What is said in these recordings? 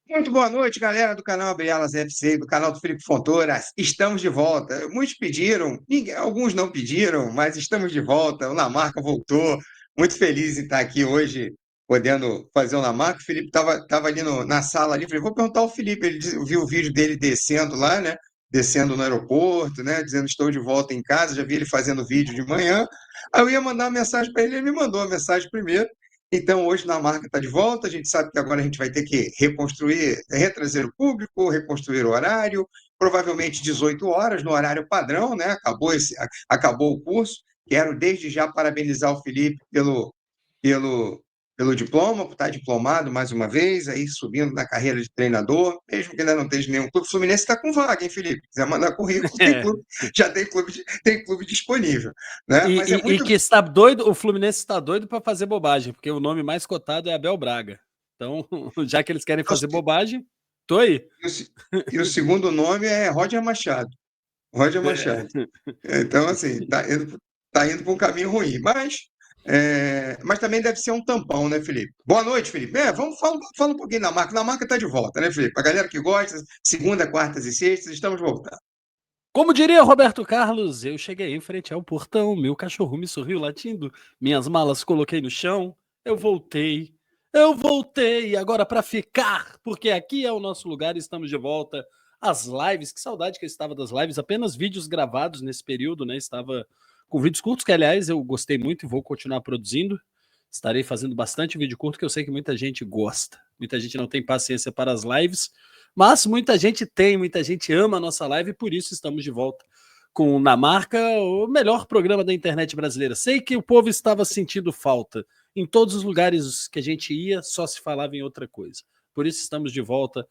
Muito boa noite, galera do canal Abrielas FC, do canal do Felipe Fontoura. Estamos de volta. Muitos pediram, alguns não pediram, mas estamos de volta. O Lamarca voltou. Muito feliz em estar aqui hoje, podendo fazer o Lamarca. O Felipe estava ali na sala ali. Falei, vou perguntar ao Felipe. Viu o vídeo dele descendo lá, né? Descendo no aeroporto, né? Dizendo estou de volta em casa. Já vi ele fazendo vídeo de manhã. Aí eu ia mandar uma mensagem para ele, ele me mandou a mensagem primeiro. Então, hoje na marca está de volta. A gente sabe que agora a gente vai ter que reconstruir, retrazer o público, reconstruir o horário, provavelmente 18 horas, no horário padrão, né? Acabou o curso. Quero desde já parabenizar o Felipe pelo, pelo diploma, por estar diplomado mais uma vez, aí subindo na carreira de treinador, mesmo que ainda não esteja em nenhum clube. O Fluminense está com vaga, hein, Felipe? Se quiser mandar currículo, tem É. clube, já tem clube disponível. Né? Mas é E muito. que está doido, o Fluminense está doido para fazer bobagem, porque o nome mais cotado é Abel Braga. Então, já que eles querem fazer bobagem, tô aí. E o segundo nome é Roger Machado. Roger Machado. É. Então, assim, tá indo para um caminho ruim. Mas também deve ser um tampão, né, Felipe? Boa noite, Felipe. Vamos falar um pouquinho da marca. Na marca está de volta, né, Felipe? A galera que gosta, segunda, quartas e sextas, estamos voltando. Como diria Roberto Carlos, eu cheguei em frente ao portão, meu cachorro me sorriu latindo, minhas malas coloquei no chão, eu voltei agora para ficar, porque aqui é o nosso lugar e estamos de volta. As lives, que saudade que eu estava das lives, apenas vídeos gravados nesse período, né? Estava com vídeos curtos, que aliás eu gostei muito e vou continuar produzindo. Estarei fazendo bastante vídeo curto, que eu sei que muita gente gosta. Muita gente não tem paciência para as lives, mas muita gente tem, muita gente ama a nossa live e por isso estamos de volta com Na Marca, o melhor programa da internet brasileira. Sei que o povo estava sentindo falta. Em todos os lugares que a gente ia, só se falava em outra coisa. Por isso estamos de volta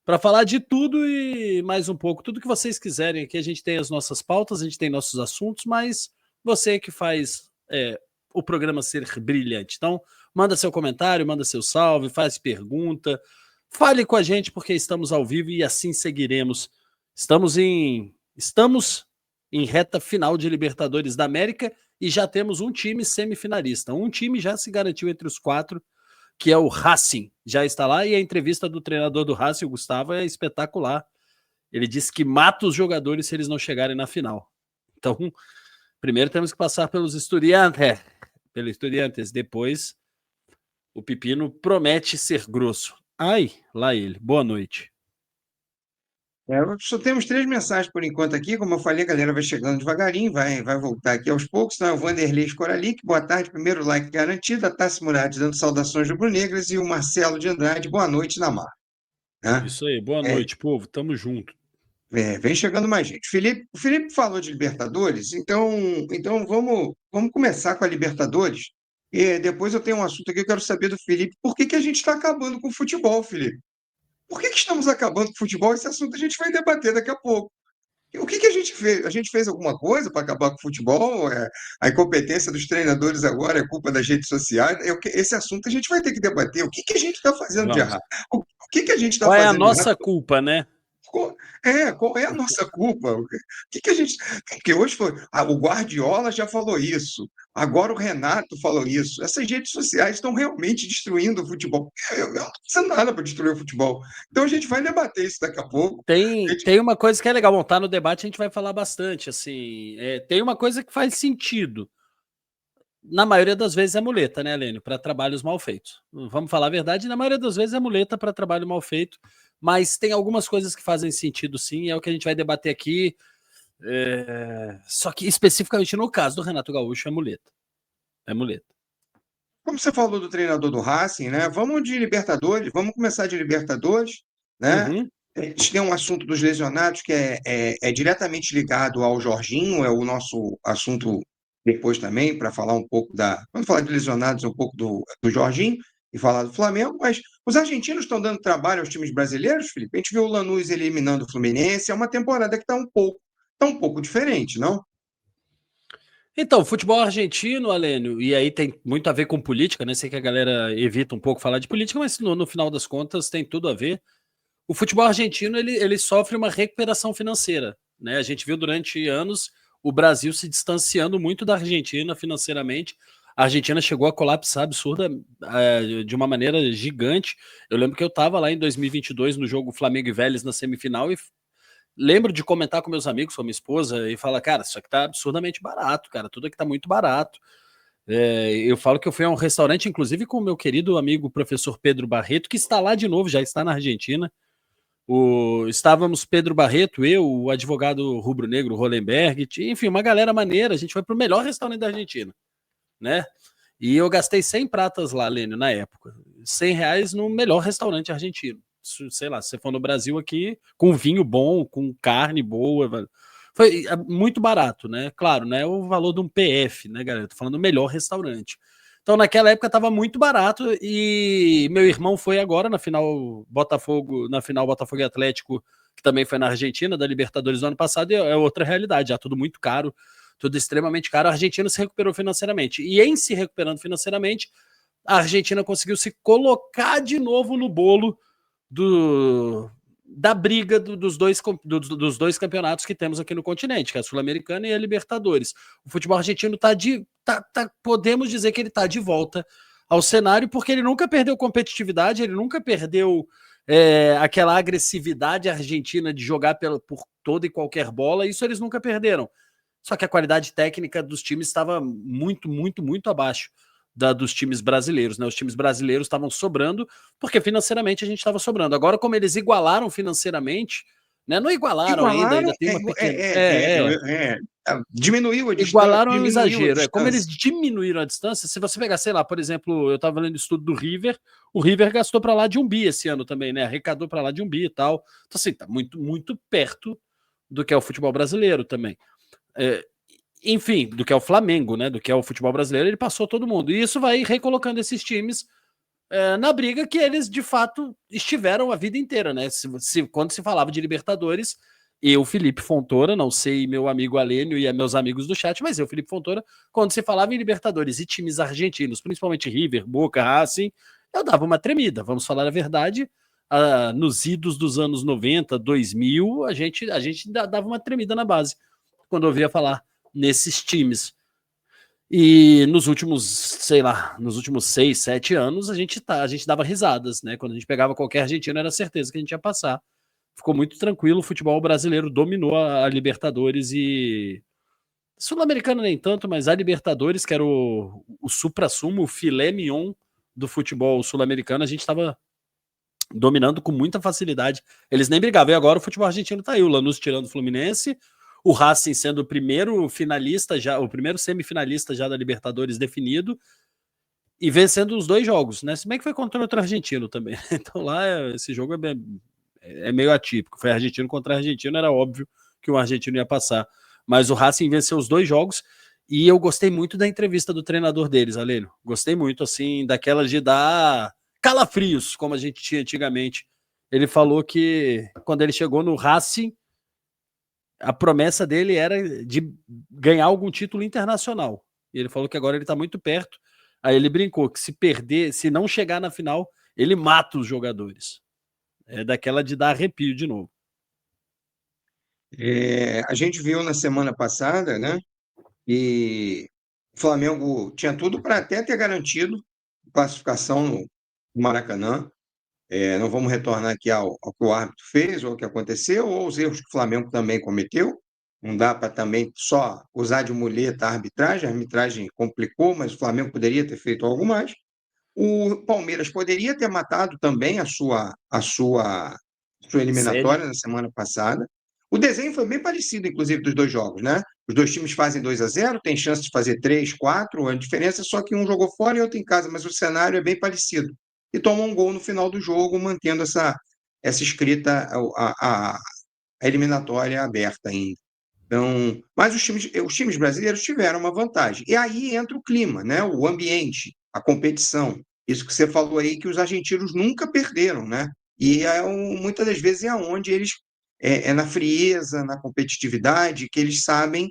para falar de tudo e mais um pouco. Tudo que vocês quiserem aqui, a gente tem as nossas pautas, a gente tem nossos assuntos, mas você que faz o programa ser brilhante. Então, manda seu comentário, manda seu salve, faz pergunta, fale com a gente porque estamos ao vivo e assim seguiremos. Estamos em reta final de Libertadores da América e já temos um time semifinalista. Um time já se garantiu entre os quatro, que é o Racing, já está lá, e a entrevista do treinador do Racing, o Gustavo, é espetacular. Ele disse que mata os jogadores se eles não chegarem na final. Então, primeiro temos que passar pelos Estudiantes, depois o Pepino promete ser grosso. Ai, lá ele. Boa noite. Só temos 3 mensagens por enquanto aqui. Como eu falei, a galera vai chegando devagarinho, vai voltar aqui aos poucos. Então, é o Vanderlei Scoralic, boa tarde, primeiro like garantido. A Tassi Murad dando saudações rubro-negras e o Marcelo de Andrade, boa noite na mar. Né? Isso aí, boa É, noite, povo. Tamo junto. vem chegando mais gente. O Felipe falou de Libertadores, então vamos começar com a Libertadores. E depois eu tenho um assunto aqui que eu quero saber do Felipe. Por que que a gente está acabando com o futebol, Felipe? Por que que estamos acabando com o futebol? Esse assunto a gente vai debater daqui a pouco. O que que a gente fez? A gente fez alguma coisa para acabar com o futebol? A incompetência dos treinadores agora é culpa das redes sociais? Esse assunto a gente vai ter que debater. O que que a gente está fazendo de Vamos. errado? O que que a gente está Qual é a fazendo de errado? nossa culpa, né? Qual é a nossa culpa? O que que a gente. Porque hoje foi. O Guardiola já falou isso, agora o Renato falou isso. Essas redes sociais estão realmente destruindo o futebol. Eu não estou fazendo nada para destruir o futebol. Então a gente vai debater isso daqui a pouco. Tem uma coisa que é legal. Bom, tá no debate, a gente vai falar bastante. Assim, tem uma coisa que faz sentido. Na maioria das vezes é muleta, né, Lênio? Para trabalhos mal feitos. Vamos falar a verdade, na maioria das vezes é muleta para trabalho mal feito. Mas tem algumas coisas que fazem sentido, sim, e é o que a gente vai debater aqui. Só que especificamente no caso do Renato Gaúcho é muleta. É muleta. Como você falou do treinador do Racing, né? Vamos de Libertadores, vamos começar de Libertadores, né? Uhum. A gente tem um assunto dos lesionados que é diretamente ligado ao Jorginho, é o nosso assunto depois também, para falar um pouco da. Vamos falar de lesionados, um pouco do Jorginho e falar do Flamengo, mas os argentinos estão dando trabalho aos times brasileiros, Felipe. A gente viu o Lanús eliminando o Fluminense, é uma temporada que está um pouco diferente, não? Então, futebol argentino, Alênio, e aí tem muito a ver com política, né? Sei que a galera evita um pouco falar de política, mas no final das contas tem tudo a ver. O futebol argentino ele sofre uma recuperação financeira, né? A gente viu durante anos o Brasil se distanciando muito da Argentina financeiramente. A Argentina chegou a colapsar absurda, de uma maneira gigante. Eu lembro que eu estava lá em 2022 no jogo Flamengo e Vélez na semifinal e lembro de comentar com meus amigos, com a minha esposa, e falar, cara, isso aqui tá absurdamente barato, cara, tudo aqui tá muito barato. Eu falo que eu fui a um restaurante, inclusive com o meu querido amigo professor Pedro Barreto, que está lá de novo, já está na Argentina. Estávamos Pedro Barreto, eu, o advogado rubro-negro Hollenberg, enfim, uma galera maneira. A gente foi para o melhor restaurante da Argentina, né? E eu gastei 100 pratas lá, Lênio, na época. R$ 100 no melhor restaurante argentino. Sei lá, se você for no Brasil aqui, com vinho bom, com carne boa, foi muito barato, né? Claro, né? O valor de um PF, né, galera? Tô falando do melhor restaurante. Então, naquela época estava muito barato e meu irmão foi agora na final Botafogo e Atlético, que também foi na Argentina, da Libertadores do ano passado, e é outra realidade, já tudo muito caro, tudo extremamente caro. A Argentina se recuperou financeiramente. E em se recuperando financeiramente, a Argentina conseguiu se colocar de novo no bolo da briga dos dois campeonatos que temos aqui no continente, que é a Sul-Americana e a Libertadores. O futebol argentino podemos dizer que ele está de volta ao cenário, porque ele nunca perdeu competitividade, ele nunca perdeu aquela agressividade argentina de jogar por toda e qualquer bola, isso eles nunca perderam. Só que a qualidade técnica dos times estava muito, muito, muito abaixo dos times brasileiros, né? Os times brasileiros estavam sobrando, porque financeiramente a gente estava sobrando. Agora, como eles igualaram financeiramente, né? Não igualaram Igualaram, ainda tem uma pequena. diminuiu a distância, Igualaram é um diminuiu a exagero. Como eles distância. diminuíram a distância, se você pegar, sei lá, por exemplo, eu estava lendo o estudo do River, o River gastou para lá de 1 bi esse ano também, né? Arrecadou para lá de 1 bi e tal. Então, assim, tá muito, muito perto do que é o futebol brasileiro também. Enfim, do que é o Flamengo, né? Do que é o futebol brasileiro, ele passou todo mundo. E isso vai recolocando esses times na briga que eles de fato estiveram a vida inteira, né? Quando se falava de Libertadores, eu, Felipe Fontoura, não sei meu amigo Alênio e meus amigos do chat, mas eu, Felipe Fontoura, quando se falava em Libertadores e times argentinos, principalmente River, Boca, Racing, eu dava uma tremida, vamos falar a verdade. Nos idos dos anos 90, 2000, a gente dava uma tremida na base quando eu ouvia falar nesses times. E nos últimos, sei lá, nos últimos 6, 7 anos, a gente dava risadas, né? Quando a gente pegava qualquer argentino, era certeza que a gente ia passar. Ficou muito tranquilo, o futebol brasileiro dominou a Libertadores e Sul-Americana nem tanto, mas a Libertadores, que era o supra-sumo, o filé mignon do futebol sul-americano, a gente estava dominando com muita facilidade. Eles nem brigavam. E agora o futebol argentino tá aí, o Lanús tirando o Fluminense, o Racing sendo o primeiro finalista já, o primeiro semifinalista já da Libertadores definido e vencendo os 2 jogos, né? Se bem que foi contra outro argentino também. Então lá esse jogo é meio atípico. Foi argentino contra argentino, era óbvio que o argentino ia passar. Mas o Racing venceu os 2 jogos e eu gostei muito da entrevista do treinador deles, Alênio. Gostei muito, assim, daquela de dar calafrios, como a gente tinha antigamente. Ele falou que quando ele chegou no Racing, a promessa dele era de ganhar algum título internacional. E ele falou que agora ele está muito perto. Aí ele brincou que se perder, se não chegar na final, ele mata os jogadores. É daquela de dar arrepio de novo. A gente viu na semana passada, né? E o Flamengo tinha tudo para até ter garantido classificação no Maracanã. Não vamos retornar aqui ao que o árbitro fez, ou ao que aconteceu, ou aos erros que o Flamengo também cometeu. Não dá para também só usar de muleta a arbitragem complicou, mas o Flamengo poderia ter feito algo mais. O Palmeiras poderia ter matado também a sua Sério? eliminatória na semana passada. O desenho foi bem parecido, inclusive, dos 2 jogos, né? Os 2 times fazem 2-0, tem chance de fazer 3, 4, a diferença é só que um jogou fora e outro em casa, mas o cenário é bem parecido. E tomou um gol no final do jogo, mantendo essa escrita, a eliminatória aberta ainda. Então, mas os times brasileiros tiveram uma vantagem. E aí entra o clima, né? O ambiente, a competição. Isso que você falou aí, que os argentinos nunca perderam, né? E muitas das vezes é onde eles, na frieza, na competitividade, que eles sabem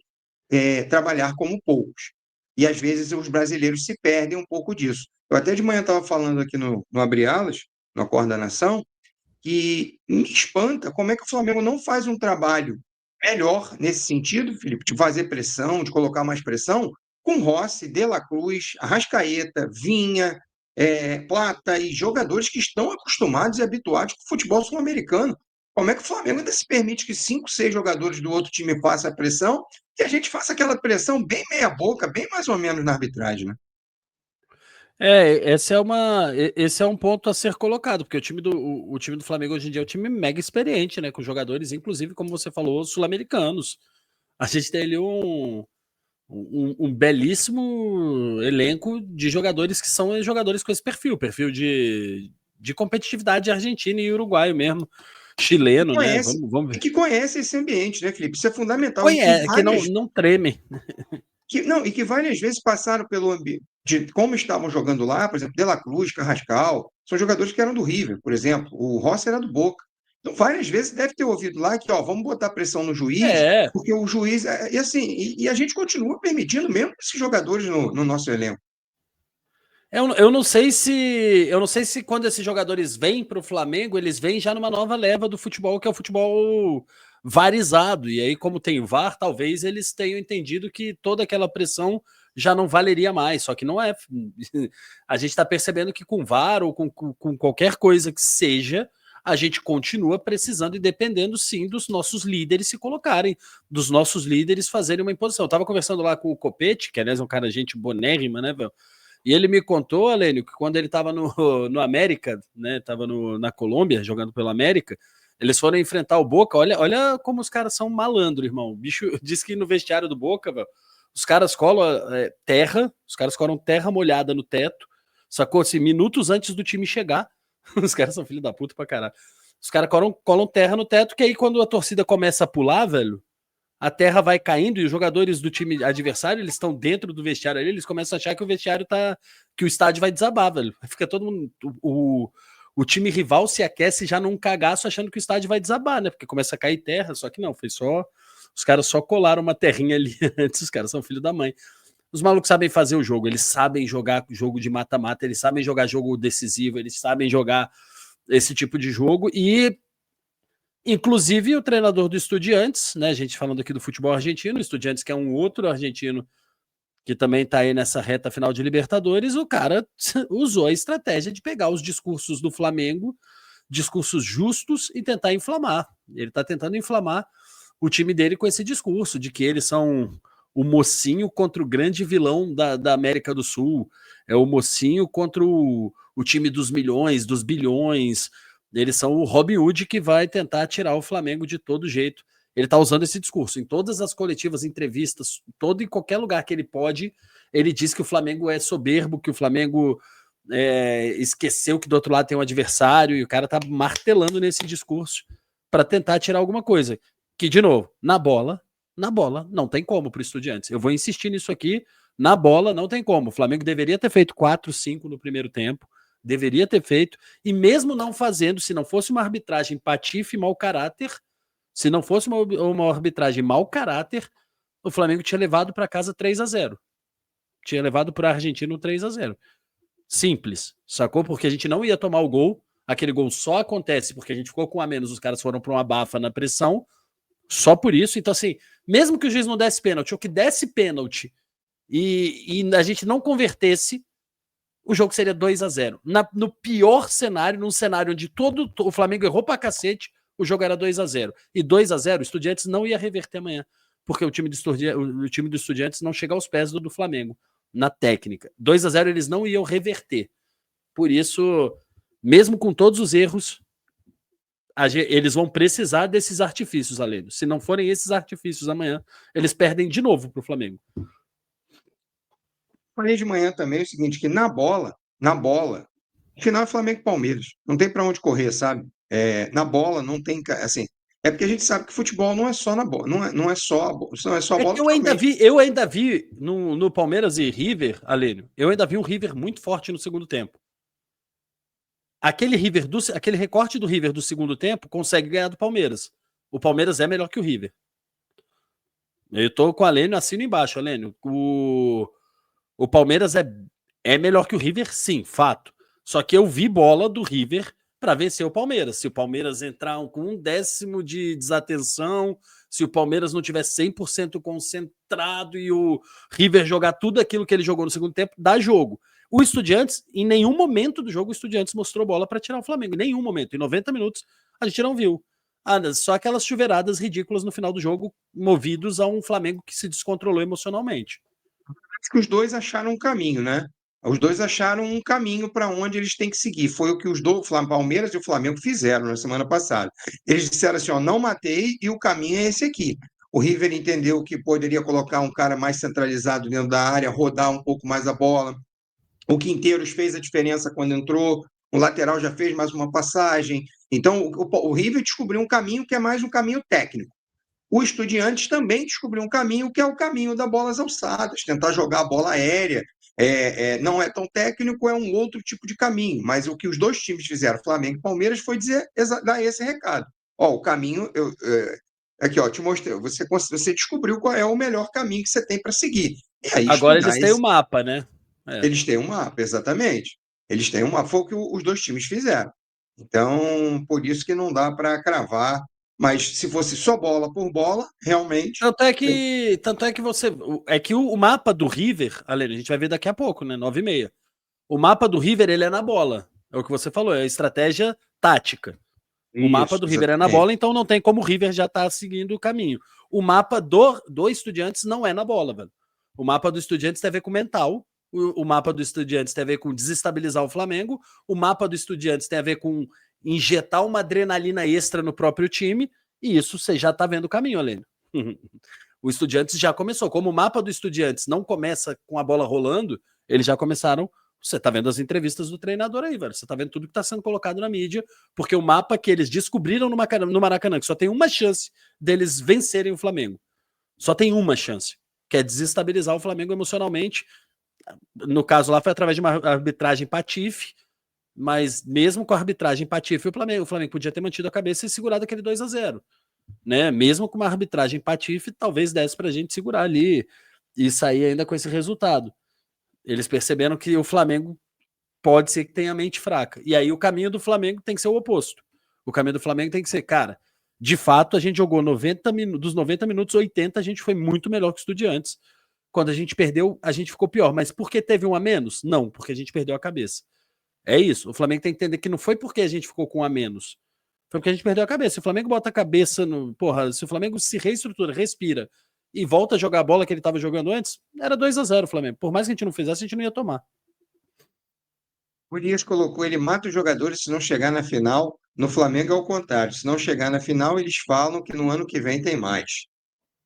trabalhar como poucos. E às vezes os brasileiros se perdem um pouco disso. Eu até de manhã estava falando aqui no Abre Alas, no Acorda Nação, que me espanta como é que o Flamengo não faz um trabalho melhor nesse sentido, Felipe, de fazer pressão, de colocar mais pressão, com Rossi, De La Cruz, Arrascaeta, Vinha, Plata e jogadores que estão acostumados e habituados com o futebol sul-americano. Como é que o Flamengo ainda se permite que 5, 6 jogadores do outro time façam a pressão e a gente faça aquela pressão bem meia-boca, bem mais ou menos na arbitragem, né? Esse é um ponto a ser colocado, porque o time do Flamengo hoje em dia é um time mega experiente, né? Com jogadores, inclusive, como você falou, sul-americanos. A gente tem ali um belíssimo elenco de jogadores que são jogadores com esse perfil de competitividade argentino e uruguaio mesmo, Que chileno, né? conhece, Vamos e ver. que conhece esse ambiente, né, Felipe? Isso é fundamental. Que não treme. E que várias vezes passaram pelo ambiente de como estavam jogando lá, por exemplo, De La Cruz, Carrascal, são jogadores que eram do River, por exemplo, o Rossi era do Boca. Então, várias vezes deve ter ouvido lá que, ó, vamos botar pressão no juiz, É, porque o juiz. E assim, e a gente continua permitindo mesmo esses jogadores no nosso elenco. eu não sei se quando esses jogadores vêm para o Flamengo, eles vêm já numa nova leva do futebol, que é o futebol varizado. E aí, como tem o VAR, talvez eles tenham entendido que toda aquela pressão já não valeria mais. Só que não é. A gente está percebendo que com VAR ou com qualquer coisa que seja, a gente continua precisando e dependendo sim dos nossos líderes se colocarem, dos nossos líderes fazerem uma imposição. Eu estava conversando lá com o Copete, que aliás é um cara gente bonérrima, né, velho? E ele me contou, Alênio, que quando ele estava no América, né, estava na Colômbia, jogando pelo América, eles foram enfrentar o Boca. Olha como os caras são malandro, irmão. O bicho disse que no vestiário do Boca, velho, os caras colam terra, os caras colam terra molhada no teto, sacou? Assim, minutos antes do time chegar. Os caras são filho da puta pra caralho. Os caras colam terra no teto, que aí quando a torcida começa a pular, velho, a terra vai caindo e os jogadores do time adversário, eles estão dentro do vestiário ali, eles começam a achar que o vestiário tá, que o estádio vai desabar, velho. Fica todo mundo, o time rival se aquece já num cagaço achando que o estádio vai desabar, né? Porque começa a cair terra, só que não, foi só, os caras só colaram uma terrinha ali antes, os caras são filho da mãe. Os malucos sabem fazer o jogo, eles sabem jogar jogo de mata-mata, eles sabem jogar jogo decisivo, eles sabem jogar esse tipo de jogo e inclusive o treinador do Estudiantes, né? A gente falando aqui do futebol argentino, o Estudiantes que é um outro argentino que também está aí nessa reta final de Libertadores, o cara usou a estratégia de pegar os discursos do Flamengo, discursos justos, e tentar inflamar. Ele está tentando inflamar o time dele com esse discurso de que eles são o mocinho contra o grande vilão da América do Sul, é o mocinho contra o time dos milhões, dos bilhões. Eles são o Robin Hood que vai tentar tirar o Flamengo de todo jeito. Ele está usando esse discurso em todas as coletivas, entrevistas, todo em qualquer lugar que ele pode. Ele diz que o Flamengo é soberbo, que o Flamengo esqueceu que do outro lado tem um adversário, e o cara tá martelando nesse discurso para tentar tirar alguma coisa. Que, de novo, na bola, não tem como pro Estudiantes. Eu vou insistir nisso aqui, na bola não tem como. O Flamengo deveria ter feito 4, 5 no primeiro tempo, deveria ter feito, e mesmo não fazendo, se não fosse uma arbitragem patife e mau caráter, se não fosse uma arbitragem mau caráter, o Flamengo tinha levado para casa 3-0. Tinha levado para a Argentina 3-0. Simples, sacou? Porque a gente não ia tomar o gol. Aquele gol só acontece porque a gente ficou com a menos, os caras foram para uma bafa na pressão. Só por isso. Então, assim, mesmo que o juiz não desse pênalti, ou que desse pênalti e a gente não convertesse, o jogo seria 2-0. No pior cenário, num cenário onde todo o Flamengo errou pra cacete, o jogo era 2-0. E 2-0, o Estudiantes não ia reverter amanhã, porque o time do Estudiantes não chega aos pés do Flamengo na técnica. 2-0 eles não iam reverter. Por isso, mesmo com todos os erros, eles vão precisar desses artifícios, Alênio. Se não forem esses artifícios amanhã, eles perdem de novo pro Flamengo. Falei de manhã também o seguinte, que na bola, final é Flamengo e Palmeiras. Não tem para onde correr, sabe? Na bola não tem, assim, é porque a gente sabe que futebol não é só na bola, não é só a bola, não é só a É bola que que realmente. eu ainda vi no Palmeiras e River, Alênio, eu ainda vi um River muito forte no segundo tempo. Aquele recorte do River do segundo tempo consegue ganhar do Palmeiras. O Palmeiras é melhor que o River. Eu tô com o Alênio, assino embaixo, Alênio. O Palmeiras é melhor que o River, sim, fato. Só que eu vi bola do River para vencer o Palmeiras. Se o Palmeiras entrar com 1/10 de desatenção, se o Palmeiras não tiver 100% concentrado e o River jogar tudo aquilo que ele jogou no segundo tempo, dá jogo. O Estudiantes, em nenhum momento do jogo, o Estudiantes mostrou bola para tirar o Flamengo. Em nenhum momento. Em 90 minutos, a gente não viu. Só aquelas chuveiradas ridículas no final do jogo, movidos a um Flamengo que se descontrolou emocionalmente. Que os dois acharam um caminho, né? Os dois acharam um caminho para onde eles têm que seguir. Foi o que os dois, o Palmeiras e o Flamengo fizeram na semana passada. Eles disseram assim: ó, não matei e o caminho é esse aqui. O River entendeu que poderia colocar um cara mais centralizado dentro da área, rodar um pouco mais a bola. O Quinteiros fez a diferença quando entrou. O lateral já fez mais uma passagem. Então, o River descobriu um caminho que é mais um caminho técnico. O Estudiantes também descobriu um caminho que é o caminho das bolas alçadas, tentar jogar a bola aérea. Não é tão técnico, é um outro tipo de caminho. Mas o que os dois times fizeram, Flamengo e Palmeiras, foi dar esse recado. Ó, o caminho, aqui, ó, te mostrei. Você descobriu qual é o melhor caminho que você tem para seguir. E aí, agora eles têm o mapa, né? Eles têm um mapa, exatamente. Eles têm um mapa, foi o que os dois times fizeram. Então, por isso que não dá para cravar. Mas se fosse só bola por bola, realmente. Tanto é que você. É que o mapa do River, Alene, a gente vai ver daqui a pouco, né? 9h30. O mapa do River, ele é na bola. É o que você falou, é a estratégia tática. O mapa do River é na bola, então não tem como o River já tá seguindo o caminho. O mapa do Estudiantes não é na bola, velho. O mapa do Estudiantes tem a ver com mental. O mapa do Estudiantes tem a ver com desestabilizar o Flamengo. O mapa do Estudiantes tem a ver com injetar uma adrenalina extra no próprio time. E isso você já tá vendo o caminho, Alene. O Estudiantes já começou. Como o mapa do Estudiantes não começa com a bola rolando, eles já começaram. Você tá vendo as entrevistas do treinador aí, velho. Você tá vendo tudo que tá sendo colocado na mídia, porque o mapa que eles descobriram no Maracanã, que só tem uma chance deles vencerem o Flamengo. Só tem uma chance, que é desestabilizar o Flamengo emocionalmente. No caso lá foi através de uma arbitragem patife, mas mesmo com a arbitragem patife, o Flamengo podia ter mantido a cabeça e segurado aquele 2-0. Né? Mesmo com uma arbitragem patife, talvez desse pra gente segurar ali e sair ainda com esse resultado. Eles perceberam que o Flamengo pode ser que tenha a mente fraca. E aí o caminho do Flamengo tem que ser o oposto. O caminho do Flamengo tem que ser, cara, de fato a gente jogou 90 minutos, dos 90 minutos, 80 a gente foi muito melhor que o Estudiantes. Quando a gente perdeu, a gente ficou pior. Mas por que teve um a menos? Não, porque a gente perdeu a cabeça. É isso. O Flamengo tem que entender que não foi porque a gente ficou com um a menos. Foi porque a gente perdeu a cabeça. Se o Flamengo bota a cabeça no... Porra, se o Flamengo se reestrutura, respira e volta a jogar a bola que ele estava jogando antes, era 2-0 o Flamengo. Por mais que a gente não fizesse, a gente não ia tomar. O Dias colocou, ele mata os jogadores se não chegar na final. No Flamengo é o contrário. Se não chegar na final, eles falam que no ano que vem tem mais.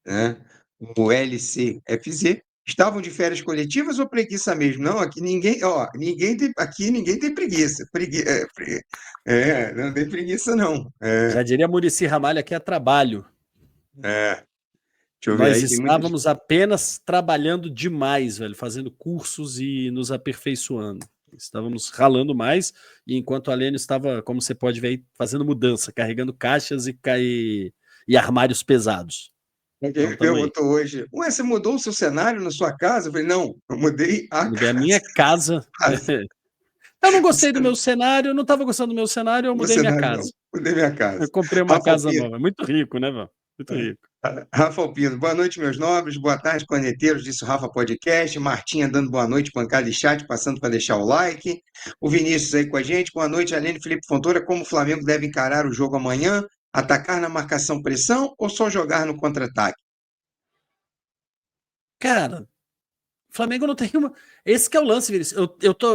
Né? O LCFZ. Estavam de férias coletivas ou preguiça mesmo? Não, aqui ninguém tem preguiça. Não tem preguiça, não. Já diria Muricy Ramalho, aqui é trabalho. Deixa eu ver Nós aí. estávamos apenas trabalhando demais, velho, fazendo cursos e nos aperfeiçoando. Estávamos ralando mais, e enquanto a Lênin estava, como você pode ver aí, fazendo mudança, carregando caixas e armários pesados. Alguém perguntou hoje, ué, você mudou o seu cenário na sua casa? Eu falei, não, eu mudei a Mudei a minha casa. Eu não gostei do meu cenário, eu não estava gostando do meu cenário, eu mudei minha casa. Não, mudei minha casa. Eu comprei uma casa nova. Muito rico, né, velho? Muito rico. Rafa Alpino, boa noite, meus nobres, boa tarde, corneteiros, disse o Rafa Podcast. Martinha dando boa noite, pancada e chat, passando para deixar o like. O Vinícius aí com a gente, boa noite, Aline Felipe Fontoura. Como o Flamengo deve encarar o jogo amanhã? Atacar na marcação pressão ou só jogar no contra-ataque? Cara, o Flamengo não tem uma. Esse que é o lance, Vinícius.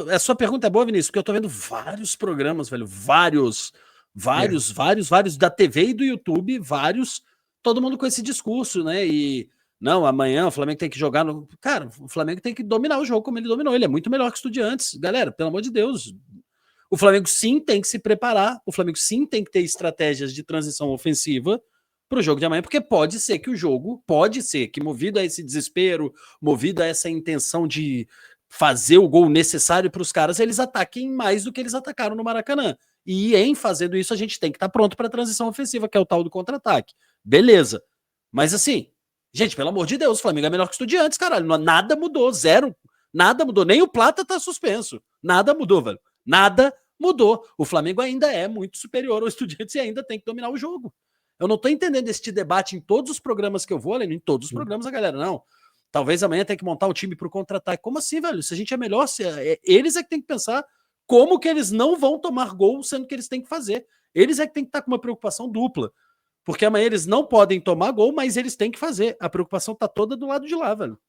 A sua pergunta é boa, Vinícius, porque eu tô vendo vários programas, velho. Vários da TV e do YouTube, vários. Todo mundo com esse discurso, né? E não, amanhã o Flamengo tem que jogar no. Cara, o Flamengo tem que dominar o jogo como ele dominou. Ele é muito melhor que o Estudiantes. Galera, pelo amor de Deus. O Flamengo sim tem que se preparar. O Flamengo sim tem que ter estratégias de transição ofensiva para o jogo de amanhã, porque pode ser que o jogo, pode ser que movido a esse desespero, movido a essa intenção de fazer o gol necessário para os caras, eles ataquem mais do que eles atacaram no Maracanã. E em fazendo isso, a gente tem que estar pronto para a transição ofensiva, que é o tal do contra-ataque. Beleza. Mas assim, gente, pelo amor de Deus, o Flamengo é melhor que o Estudiantes, caralho. Nada mudou, zero. Nada mudou. Nem o Plata tá suspenso. Nada mudou, velho. Nada Mudou. O Flamengo ainda é muito superior ao Estudiantes e ainda tem que dominar o jogo. Eu não tô entendendo este debate em todos os programas que eu vou, Lênin, em todos os programas a galera, não. Talvez amanhã tenha que montar um time pro contra-ataque. Como assim, velho? Se a gente é melhor, eles é que tem que pensar como que eles não vão tomar gol, sendo que eles têm que fazer. Eles é que tem que estar com uma preocupação dupla. Porque amanhã eles não podem tomar gol, mas eles têm que fazer. A preocupação tá toda do lado de lá, velho.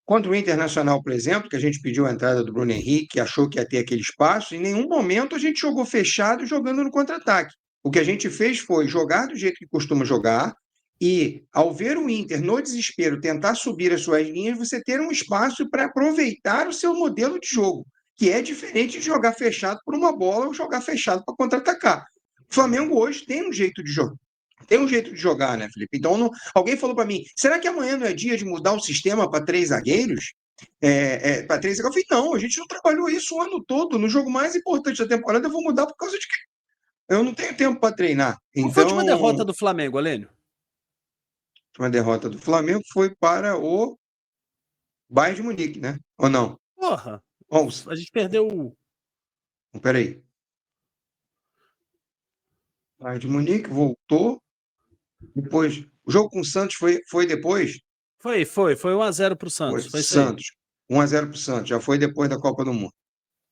Contra o Internacional, por exemplo, que a gente pediu a entrada do Bruno Henrique, achou que ia ter aquele espaço, em nenhum momento a gente jogou fechado jogando no contra-ataque. O que a gente fez foi jogar do jeito que costuma jogar e, ao ver o Inter no desespero tentar subir as suas linhas, você ter um espaço para aproveitar o seu modelo de jogo, que é diferente de jogar fechado por uma bola ou jogar fechado para contra-atacar. O Flamengo hoje tem um jeito de jogar. Tem um jeito de jogar, né, Felipe? Então, alguém falou para mim: será que amanhã não é dia de mudar o sistema para três zagueiros? Para três zagueiros? Eu falei: não, a gente não trabalhou isso o ano todo. No jogo mais importante da temporada, eu vou mudar por causa de que eu não tenho tempo para treinar. Qual foi a última Então, derrota do Flamengo, Alênio? uma derrota do Flamengo foi para o Bayern de Munique, né? Ou não? Porra, Vamos, a gente perdeu. peraí. Bayern de Munique voltou. Depois, o jogo com o Santos foi depois? Foi 1-0 pro Foi Santos. Foi isso aí. Santos. 1-0 para o Santos. Já foi depois da Copa do Mundo.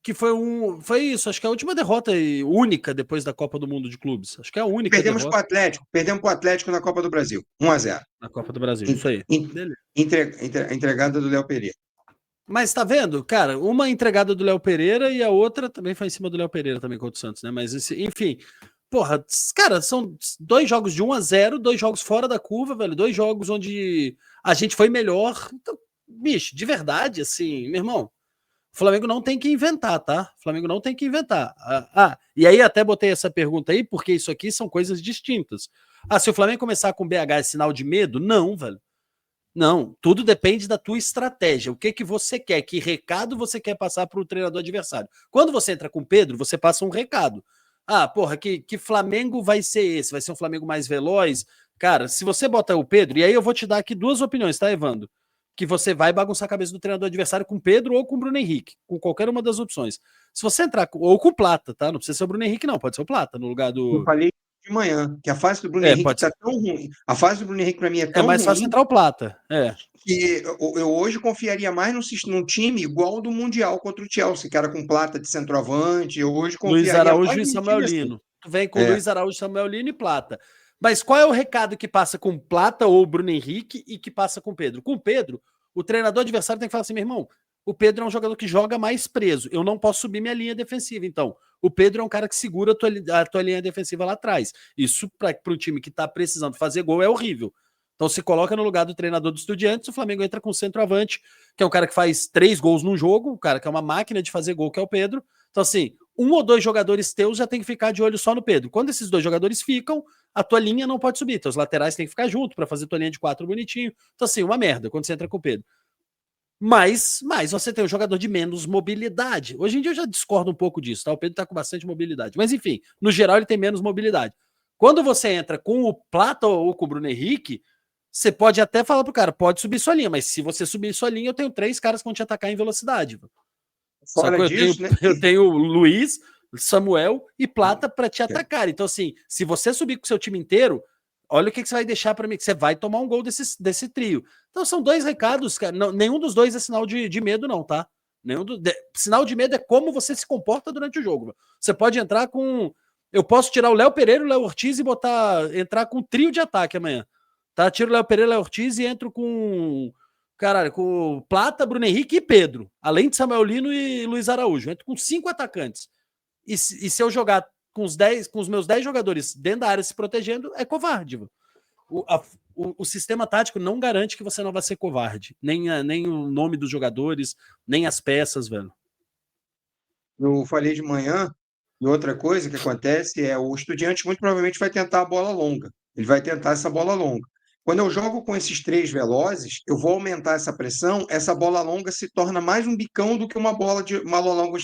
Que foi isso, acho que é a última derrota única depois da Copa do Mundo de Clubes. Acho que é a única Perdemos para derrota o Atlético. Perdemos para o Atlético na Copa do Brasil. 1-0. na Copa do Brasil. Isso aí. Beleza. Entregada do Léo Pereira. Mas tá vendo, cara, uma entregada do Léo Pereira e a outra também foi em cima do Léo Pereira também contra o Santos, né? Mas enfim, porra, cara, são 2 jogos de 1-0, 2 jogos fora da curva, velho, 2 jogos onde a gente foi melhor. Então, bicho, de verdade, assim, meu irmão, o Flamengo não tem que inventar, tá? O Flamengo não tem que inventar. E aí até botei essa pergunta aí, porque isso aqui são coisas distintas. Se o Flamengo começar com BH é sinal de medo? Não, velho. Não, tudo depende da tua estratégia. O que que você quer? Que recado você quer passar para o treinador adversário? Quando você entra com o Pedro, você passa um recado. Porra, que Flamengo vai ser esse? Vai ser um Flamengo mais veloz? Cara, se você bota o Pedro, e aí eu vou te dar aqui 2 opiniões, tá, Evandro? Que você vai bagunçar a cabeça do treinador adversário com o Pedro ou com o Bruno Henrique, com qualquer uma das opções. Se você entrar ou com o Plata, tá? Não precisa ser o Bruno Henrique, não, pode ser o Plata, no lugar Eu do. falei de manhã que a fase do Bruno Henrique Pode está ser. tão ruim. A fase do Bruno Henrique, para mim, é É tão mais fácil ruim entrar o Plata. que eu hoje confiaria mais num time igual ao do Mundial contra o Chelsea, que era com Plata de centroavante. Eu hoje Luiz confiaria mais Araújo e num Samuel time assim. Lino. Tu vem com É. Luiz Araújo, Samuel Lino e Plata. Mas qual é o recado que passa com Plata ou Bruno Henrique e que passa com Pedro? Com Pedro, o treinador adversário tem que falar assim, meu irmão, o Pedro é um jogador que joga mais preso. Eu não posso subir minha linha defensiva. Então, o Pedro é um cara que segura a tua linha defensiva lá atrás. Isso para um time que está precisando fazer gol é horrível. Então, se coloca no lugar do treinador do Estudiantes, o Flamengo entra com o centroavante, que é um cara que faz 3 gols num jogo, um cara que é uma máquina de fazer gol, que é o Pedro. Então, assim, 1 ou 2 jogadores teus já tem que ficar de olho só no Pedro. Quando esses 2 jogadores ficam, a tua linha não pode subir. Teus laterais têm que ficar junto para fazer tua linha de 4 bonitinho. Então, assim, uma merda quando você entra com o Pedro. Mas você tem um jogador de menos mobilidade. Hoje em dia eu já discordo um pouco disso, tá? O Pedro tá com bastante mobilidade. Mas, enfim, no geral ele tem menos mobilidade. Quando você entra com o Plata ou com o Bruno Henrique, você pode até falar pro cara, pode subir sua linha, mas se você subir sua linha, eu tenho 3 caras que vão te atacar em velocidade. Fora Sacou? disso, né? Eu tenho Luiz, Samuel e Plata para te atacar. Então, assim, se você subir com o seu time inteiro, olha o que você vai deixar para mim, que você vai tomar um gol desse trio. Então, são 2 recados, cara. Não, nenhum dos 2 é sinal de medo, não, tá? Sinal de medo é como você se comporta durante o jogo. Você pode entrar com. Eu posso tirar o Léo Pereira e o Léo Ortiz e entrar com um trio de ataque amanhã. Tá? Tiro o Léo Pereira e o Léo Ortiz e entro com Plata, Bruno Henrique e Pedro, além de Samuel Lino e Luiz Araújo. Entro com 5 atacantes. E se eu jogar com os meus 10 jogadores dentro da área se protegendo, é covarde. O sistema tático não garante que você não vai ser covarde. Nem o nome dos jogadores, nem as peças, velho. Eu falei de manhã, e outra coisa que acontece é o Estudiante muito provavelmente vai tentar a bola longa. Ele vai tentar essa bola longa. Quando eu jogo com esses 3 velozes, eu vou aumentar essa pressão, essa bola longa se torna mais um bicão do que uma bola longa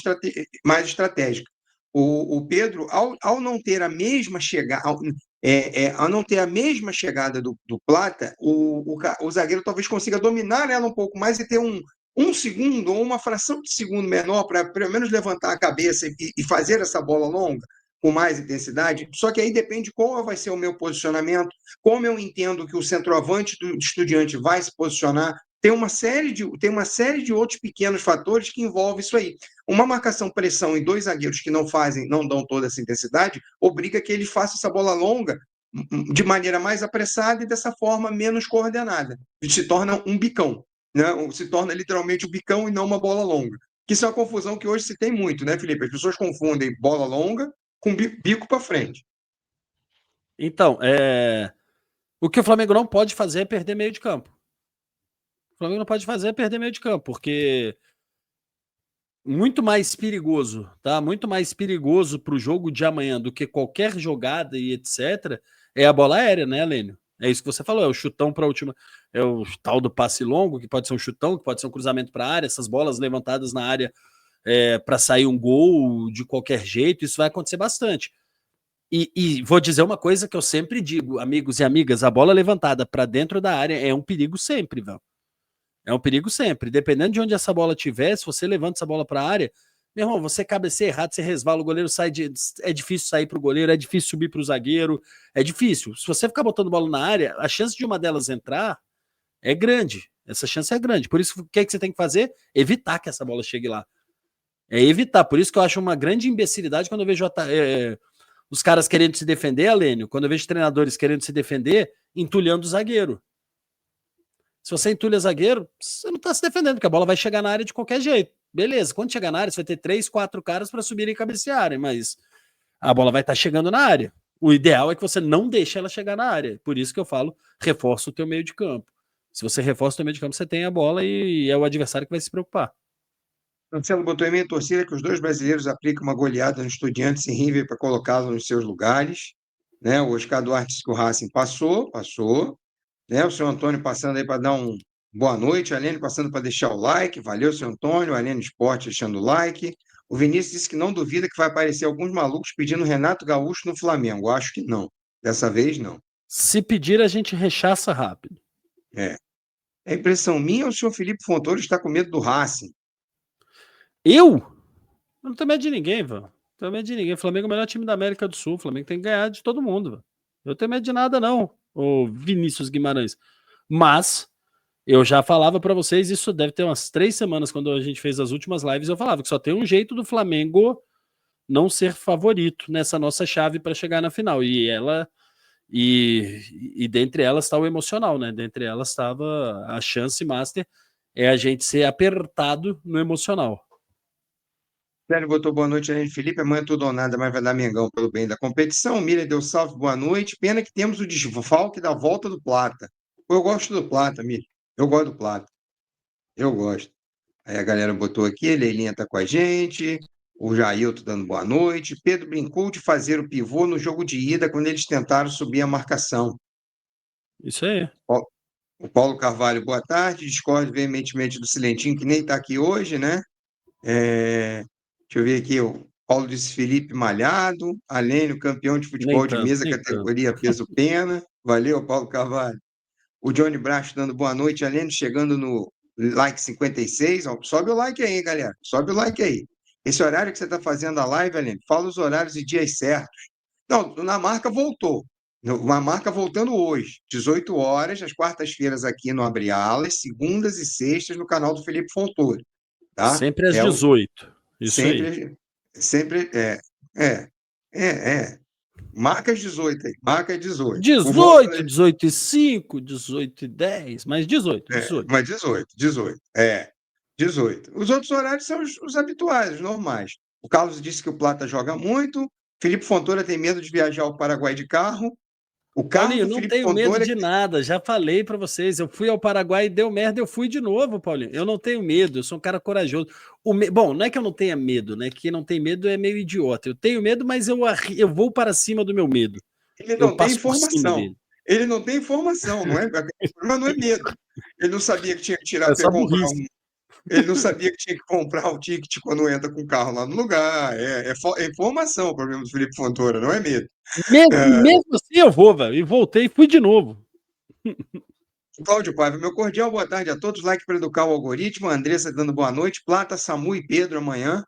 mais estratégica. O Pedro, ao não ter a mesma chegada, ao não ter a mesma chegada do Plata, o zagueiro talvez consiga dominar ela um pouco mais e ter um segundo ou uma fração de segundo menor para pelo menos levantar a cabeça e fazer essa bola longa com mais intensidade. Só que aí depende qual vai ser o meu posicionamento, como eu entendo que o centroavante do Estudiante vai se posicionar. Tem uma série de outros pequenos fatores que envolvem isso aí. Uma marcação-pressão em dois zagueiros que não dão toda essa intensidade, obriga que ele faça essa bola longa de maneira mais apressada e dessa forma menos coordenada. E se torna um bicão, né? Se torna literalmente um bicão e não uma bola longa. Que isso é uma confusão que hoje se tem muito, né, Felipe? As pessoas confundem bola longa com bico para frente. Então, o que o Flamengo não pode fazer é perder meio de campo. O Flamengo não pode fazer é perder meio de campo, porque muito mais perigoso, tá? Muito mais perigoso para o jogo de amanhã do que qualquer jogada e etc. É a bola aérea, né, Lênio? É isso que você falou, é o chutão para a última, é o tal do passe longo, que pode ser um chutão, que pode ser um cruzamento para a área, essas bolas levantadas na área para sair um gol de qualquer jeito, isso vai acontecer bastante. E vou dizer uma coisa que eu sempre digo, amigos e amigas, a bola levantada para dentro da área é um perigo sempre, velho. É um perigo sempre. Dependendo de onde essa bola estiver, se você levanta essa bola para a área, meu irmão, você cabeceia errado, você resvala, o goleiro sai de. É difícil sair para o goleiro, é difícil subir para o zagueiro, é difícil. Se você ficar botando bola na área, a chance de uma delas entrar é grande. Essa chance é grande. Por isso, o que é que você tem que fazer? Evitar que essa bola chegue lá. É evitar. Por isso que eu acho uma grande imbecilidade quando eu vejo os caras querendo se defender, Alênio, quando eu vejo treinadores querendo se defender, entulhando o zagueiro. Se você entulha zagueiro, você não tá se defendendo, porque a bola vai chegar na área de qualquer jeito. Beleza, quando chegar na área, você vai ter 3, 4 caras para subirem e cabecearem, mas a bola vai estar chegando na área. O ideal é que você não deixe ela chegar na área. Por isso que eu falo, reforça o teu meio de campo. Se você reforça o teu meio de campo, você tem a bola e é o adversário que vai se preocupar. Marcelo botou em minha torcida que os dois brasileiros aplicam uma goleada no Estudiantes em River para colocá-lo nos seus lugares. Né? O Oscar Duarte disse que o Racing passou. Né? O senhor Antônio passando aí para dar um boa noite. A Aline passando para deixar o like. Valeu, senhor Antônio. A Aline Esporte deixando o like. O Vinícius disse que não duvida que vai aparecer alguns malucos pedindo Renato Gaúcho no Flamengo. Acho que não. Dessa vez, não. Se pedir, a gente rechaça rápido. É. É impressão minha ou o senhor Felipe Fontoro está com medo do Racing? Eu? Eu não tenho medo de ninguém, velho. Não tenho medo de ninguém. O Flamengo é o melhor time da América do Sul. O Flamengo tem que ganhar de todo mundo, velho. Eu não tenho medo de nada, não, o Vinícius Guimarães. Mas eu já falava para vocês, isso deve ter umas 3 semanas, quando a gente fez as últimas lives, eu falava que só tem um jeito do Flamengo não ser favorito nessa nossa chave para chegar na final. E dentre elas está o emocional, né? Dentre elas estava a chance master, é a gente ser apertado no emocional. Sério botou boa noite, Aline Felipe. Amanhã tudo ou nada, mas vai dar Mengão pelo bem da competição. Miriam deu salve, boa noite. Pena que temos o desfalque da volta do Plata. Eu gosto do Plata, Miriam. Eu gosto do Plata. Eu gosto. Aí a galera botou aqui, a Leilinha está com a gente, o Jailton dando boa noite. Pedro brincou de fazer o pivô no jogo de ida quando eles tentaram subir a marcação. Isso aí. O Paulo Carvalho, boa tarde. Discordo veementemente do Silentinho, que nem está aqui hoje, né? Deixa eu ver aqui, o Paulo disse Felipe Malhado, Alênio, campeão de Nem futebol de tanto, mesa, nem tanto. categoria peso-pena. Valeu, Paulo Carvalho. O Johnny Bracho dando boa noite, Alênio, chegando no like 56. Ó, sobe o like aí, galera. Sobe o like aí. Esse horário que você está fazendo a live, Alênio, fala os horários e dias certos. Não, na marca voltou. Uma marca voltando hoje, 18 horas, às quartas-feiras aqui no Abre Alas, segundas e sextas no canal do Felipe Fontoura. Tá? Sempre às 18. Isso aí. Sempre, é, é. Marca as 18 aí, marca 18. O voto 18, 18 e 5, 18 e 10, mas 18, 18. mas 18. 18. Os outros horários são os habituais, os normais. O Carlos disse que o Plata joga muito. Felipe Fontoura tem medo de viajar ao Paraguai de carro. O carro Paulinho, do não Felipe tenho medo Fontoura. de nada, já falei para vocês. Eu fui ao Paraguai e deu merda, eu fui de novo, Paulinho. Eu não tenho medo, eu sou um cara corajoso. Bom, não é que eu não tenha medo, né? Quem não tem medo é meio idiota. Eu tenho medo, mas eu vou para cima do meu medo. Ele Eu não tem passo por cima informação. dele. Ele não tem informação, não é? O problema não é medo. Ele não sabia que tinha que tirar É para só comprar burrice. Ele não sabia que tinha que comprar o ticket quando entra com o carro lá no lugar. É informação o problema do Felipe Fontoura, não é medo. Mesmo assim eu vou, velho. E voltei e fui de novo. Cláudio Paiva, meu cordial boa tarde a todos. Like para educar o algoritmo. A Andressa dando boa noite. Plata, Samu e Pedro amanhã.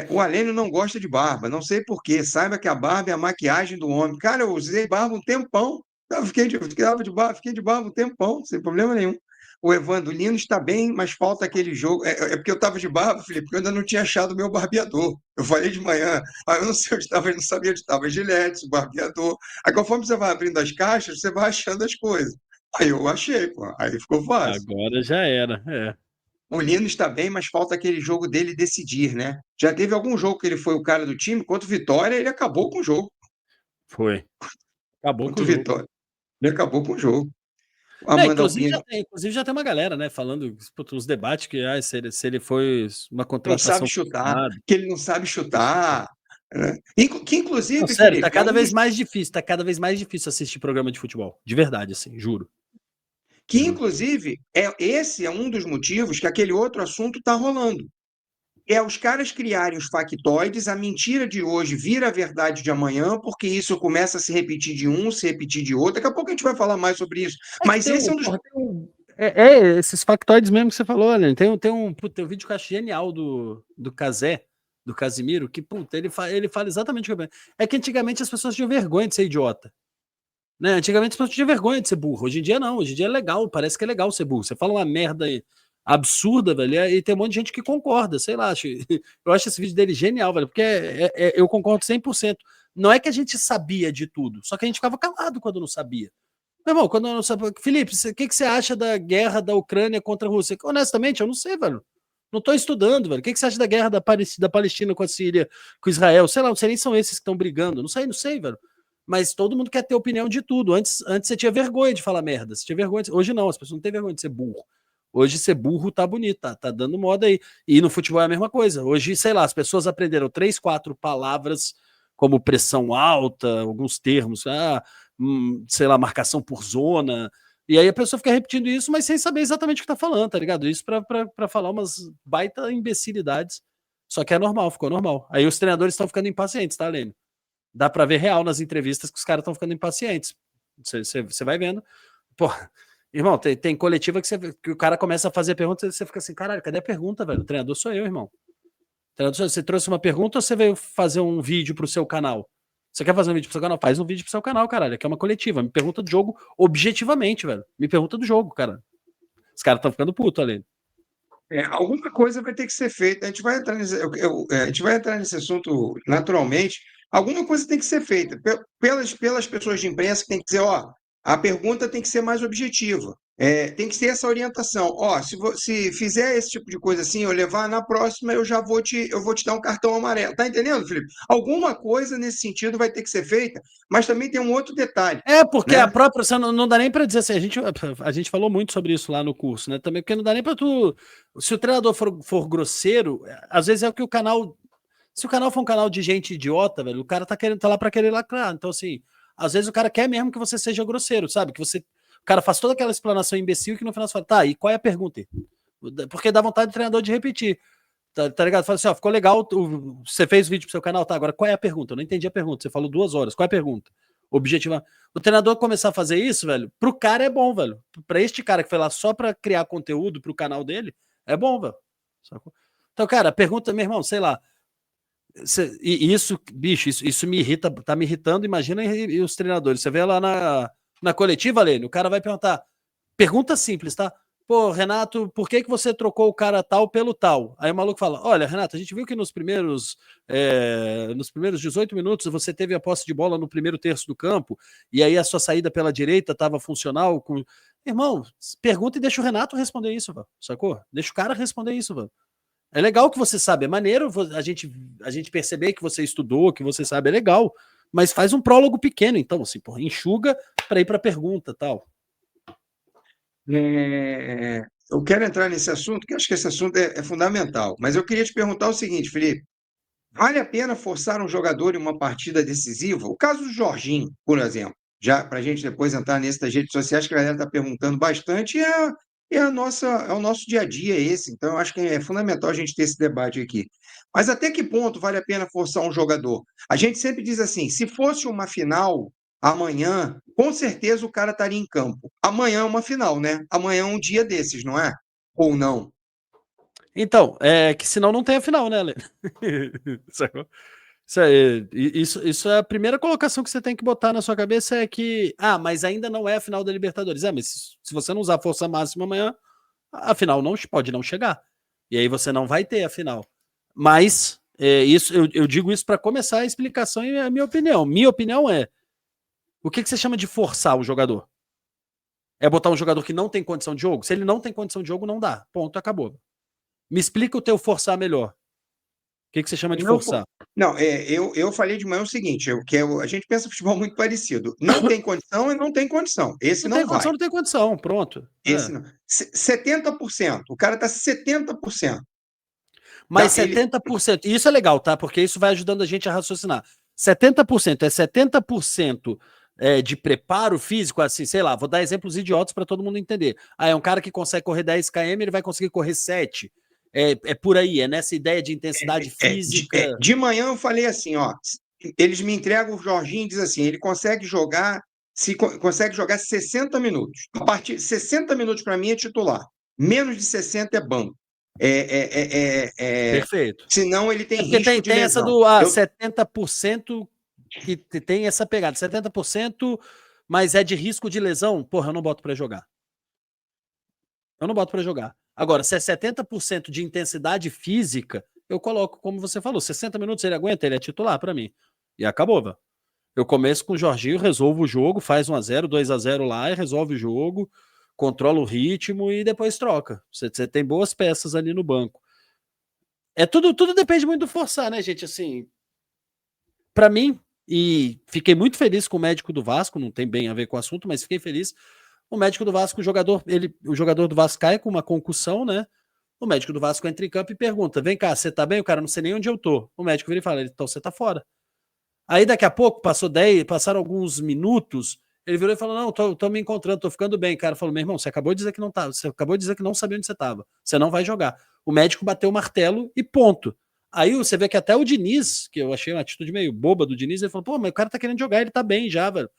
O Alênio não gosta de barba, não sei por quê. Saiba que a barba é a maquiagem do homem. Cara, eu usei barba um tempão. Fiquei de barba um tempão, sem problema nenhum. O Evandro Lino está bem, mas falta aquele jogo. É porque eu estava de barba, Felipe, porque eu ainda não tinha achado o meu barbeador. Eu falei de manhã, eu não sei onde estava, eu não sabia onde estava. Gilete, o barbeador. Aí conforme você vai abrindo as caixas, você vai achando as coisas. Aí eu achei, pô. Aí ficou fácil. Agora já era. É, O Lino está bem, mas falta aquele jogo dele decidir, né? Já teve algum jogo que ele foi o cara do time, contra o Vitória, ele acabou com o jogo. foi. Acabou com Contra o o jogo. Vitória, ele acabou com o jogo. É, Amanda Albino inclusive já tem uma galera, né, falando, puta, uns debates que se ele foi uma não sabe contratação chutar, forçada. que ele não sabe chutar. Né? Que Não, inclusive, sério, tá Felipe, é cada um vez dos. mais difícil, tá cada vez mais difícil assistir programa de futebol. De verdade, assim, juro. Que Juro. inclusive, esse é um dos motivos que aquele outro assunto está rolando. É os caras criarem os factoides, a mentira de hoje vira a verdade de amanhã, porque isso começa a se repetir de um, se repetir de outro. Daqui a pouco a gente vai falar mais sobre isso. É que Mas tem esse um, é um dos. porra, esses factoides mesmo que você falou, né? Tem um vídeo que eu acho genial do Casé, do Casimiro, que, puta, ele fala exatamente o que eu penso. É que antigamente as pessoas tinham vergonha de ser idiota. Né? Antigamente as pessoas tinham vergonha de ser burro. Hoje em dia não, hoje em dia é legal, parece que é legal ser burro. Você fala uma merda absurda, velho, e tem um monte de gente que concorda, sei lá. Eu acho esse vídeo dele genial, velho, porque eu concordo 100%. Não é que a gente sabia de tudo, só que a gente ficava calado quando não sabia. Meu irmão, quando eu não sabia. Felipe, o que você acha da guerra da Ucrânia contra a Rússia? Honestamente, eu não sei, velho. Não tô estudando, velho. O que você acha da guerra da Palestina com a Síria, com Israel? Sei lá, não sei nem são esses que estão brigando. Não sei, velho. Mas todo mundo quer ter opinião de tudo. Antes você tinha vergonha de falar merda. Você tinha vergonha Hoje não, as pessoas não têm vergonha de ser burro. Hoje ser burro tá bonito, tá dando moda aí. E no futebol é a mesma coisa. Hoje, sei lá, as pessoas aprenderam 3, 4 palavras como pressão alta, alguns termos, sei lá, marcação por zona. E aí a pessoa fica repetindo isso, mas sem saber exatamente o que tá falando, tá ligado? Isso pra falar umas baita imbecilidades. Só que é normal, ficou normal. Aí os treinadores estão ficando impacientes, tá, Lênin? Dá pra ver real nas entrevistas que os caras estão ficando impacientes. Você vai vendo. Pô, irmão, tem coletiva que o cara começa a fazer pergunta e você fica assim, caralho, cadê a pergunta, velho? O treinador sou eu, irmão. Você trouxe uma pergunta ou você veio fazer um vídeo pro seu canal? Você quer fazer um vídeo pro seu canal? Faz um vídeo pro seu canal, caralho. Aqui é uma coletiva. Me pergunta do jogo objetivamente, velho. Me pergunta do jogo, cara. Os caras estão ficando putos ali. Alguma coisa vai ter que ser feita. A gente vai entrar a gente vai entrar nesse assunto naturalmente. Alguma coisa tem que ser feita pelas pessoas de imprensa que tem que dizer, ó, a pergunta tem que ser mais objetiva. Tem que ser essa orientação. Ó, se fizer esse tipo de coisa assim, eu levar na próxima, eu vou te dar um cartão amarelo. Tá entendendo, Felipe? Alguma coisa nesse sentido vai ter que ser feita, mas também tem um outro detalhe, Porque a né? própria. Você não dá nem pra dizer assim. A gente falou muito sobre isso lá no curso, né? Também, porque não dá nem pra tu. Se o treinador for grosseiro, às vezes é o que o canal. Se o canal for um canal de gente idiota, velho, o cara tá lá pra querer lacrar. Então, assim, às vezes o cara quer mesmo que você seja grosseiro, sabe? O cara faz toda aquela explanação imbecil que no final você fala, tá, e qual é a pergunta? Porque dá vontade do treinador de repetir. Tá ligado? Fala assim, ó, ficou legal, você fez vídeo pro seu canal, tá? Agora qual é a pergunta? Eu não entendi a pergunta. Você falou 2 horas, qual é a pergunta? Objetiva. O treinador começar a fazer isso, velho, pro cara é bom, velho. Pra este cara que foi lá só pra criar conteúdo pro canal dele, é bom, velho. Sacou? Então, cara, pergunta, meu irmão, sei lá. E isso, bicho, isso me irrita, tá me irritando. Imagina e os treinadores. Você vê lá na coletiva, Lênin, o cara vai perguntar. Pergunta simples, tá? Pô, Renato, por que você trocou o cara tal pelo tal? Aí o maluco fala: Olha, Renato, a gente viu que nos primeiros 18 minutos você teve a posse de bola no primeiro terço do campo, e aí a sua saída pela direita estava funcional. Irmão, pergunta e deixa o Renato responder isso, velho, sacou? Deixa o cara responder isso, velho. É legal que você sabe, é maneiro a gente perceber que você estudou, que você sabe, é legal, mas faz um prólogo pequeno, então, assim, porra, enxuga para ir para a pergunta tal. Eu quero entrar nesse assunto, que acho que esse assunto é fundamental. Mas eu queria te perguntar o seguinte, Felipe: vale a pena forçar um jogador em uma partida decisiva? O caso do Jorginho, por exemplo, já para a gente depois entrar nesse das redes sociais, que a galera está perguntando bastante, é o nosso dia a dia esse. Então, eu acho que é fundamental a gente ter esse debate aqui. Mas até que ponto vale a pena forçar um jogador? A gente sempre diz assim: se fosse uma final. amanhã, com certeza o cara estaria em campo. Amanhã é uma final, né? Amanhã é um dia desses, não é? Ou não? Então, é que senão não tem a final, né, Lê? Sacou? Isso é a primeira colocação que você tem que botar na sua cabeça é que, mas ainda não é a final da Libertadores. Mas se você não usar força máxima amanhã, a final não pode não chegar. E aí você não vai ter a final. Mas isso eu digo isso para começar a explicação e a minha opinião. Minha opinião é: o que você chama de forçar o jogador? É botar um jogador que não tem condição de jogo? Se ele não tem condição de jogo, não dá. Ponto, acabou. Me explica o teu forçar melhor. O que você chama de Não, forçar? não, eu falei de manhã o seguinte, a gente pensa futebol muito parecido. Não tem condição e não tem condição. Esse Não tem não vai. condição, não tem condição. Pronto. Esse não. 70%. O cara está 70%. Mas 70%, e isso é legal, tá? Porque isso vai ajudando a gente a raciocinar. 70% é 70% de preparo físico, assim, sei lá, vou dar exemplos idiotas para todo mundo entender. É um cara que consegue correr 10 km, ele vai conseguir correr 7. É por aí, é nessa ideia de intensidade física. De manhã eu falei assim, ó, eles me entregam o Jorginho e diz assim, ele consegue jogar, consegue jogar 60 minutos. A partir de 60 minutos para mim é titular. Menos de 60 é banco. Perfeito. Senão ele tem Porque risco de tem essa lesão. do 70% que tem essa pegada. 70%, mas é de risco de lesão, porra, eu não boto para jogar. Eu não boto para jogar. Agora, se é 70% de intensidade física, eu coloco, como você falou, 60 minutos ele aguenta, ele é titular para mim. E acabou, velho. Eu começo com o Jorginho, resolvo o jogo, faz 1-0, 2-0 lá e resolve o jogo, controla o ritmo e depois troca. Você tem boas peças ali no banco. Tudo depende muito do forçar, né, gente? Assim, para mim, e fiquei muito feliz com o médico do Vasco, não tem bem a ver com o assunto, mas fiquei feliz. O médico do Vasco, o jogador do Vasco cai com uma concussão, né? O médico do Vasco entra em campo e pergunta: vem cá, você tá bem? O cara não sei nem onde eu tô. O médico vira e fala: então você tá fora. Aí daqui a pouco, passaram alguns minutos, ele virou e falou: não, tô me encontrando, tô ficando bem. O cara falou: meu irmão, você acabou de dizer que não tá, você acabou de dizer que não sabia onde você tava. Você não vai jogar. O médico bateu o martelo e ponto. Aí você vê que até o Diniz, que eu achei uma atitude meio boba do Diniz, ele falou: pô, mas o cara tá querendo jogar, ele tá bem já, velho.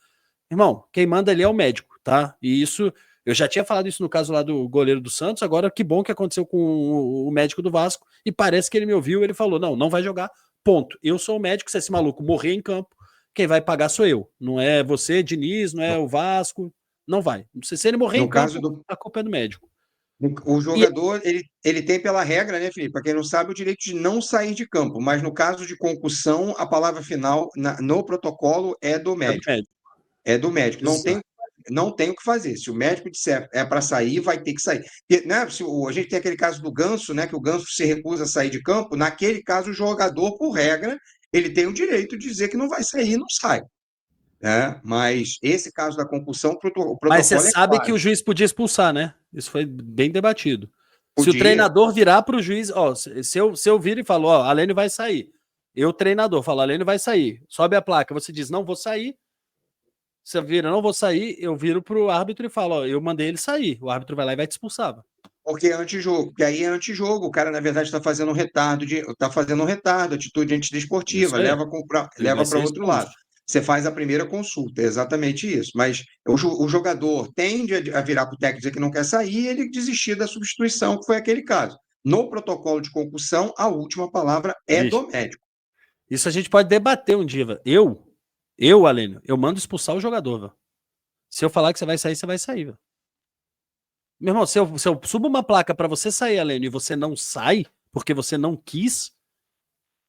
Irmão, quem manda ali é o médico, tá? E isso, eu já tinha falado isso no caso lá do goleiro do Santos, agora que bom que aconteceu com o médico do Vasco, e parece que ele me ouviu, ele falou, não vai jogar, ponto. Eu sou o médico, se esse maluco morrer em campo, quem vai pagar sou eu. Não é você, Diniz, não é o Vasco, não vai. Se ele morrer em No caso campo, do a culpa é do médico. o E jogador, ele tem pela regra, né, Felipe? Para quem não sabe, o direito de não sair de campo, mas no caso de concussão, a palavra final no protocolo é do é do médico. médico. É do médico. Exato. Não tem o que fazer. Se o médico disser é para sair, vai ter que sair. Porque, né, a gente tem aquele caso do Ganso, né, que o Ganso se recusa a sair de campo. Naquele caso, o jogador, por regra, ele tem o direito de dizer que não vai sair e não sai. Né? Mas esse caso da concussão, o Mas você protocolo é sabe que claro. o juiz podia expulsar, né? Isso foi bem debatido. Se o Podia, treinador virar para o juiz, ó, se eu vir e falo, ó, a Lene vai sair. Eu, treinador, falo, a Lene vai sair. Sobe a placa, você diz, não vou sair. Você vira, não vou sair, eu viro pro árbitro e falo, ó, eu mandei ele sair. O árbitro vai lá e vai te expulsar. porque é antijogo. Porque aí é antijogo. O cara, na verdade, está fazendo um retardo, tá fazendo um retardo, atitude Isso antidesportiva, aí. Ele vai leva para ser outro lado. expulso. Você faz a primeira consulta, é exatamente isso. Mas o jogador tende a virar para o técnico dizer que não quer sair e ele desistir da substituição, que foi aquele caso. No protocolo de concussão, a última palavra é Vixe, do médico. isso a gente pode debater um dia, velho. Eu, Alênio, eu mando expulsar o jogador, velho. Se eu falar que você vai sair, velho. Meu irmão, se eu subo uma placa pra você sair, Alênio, e você não sai, porque você não quis,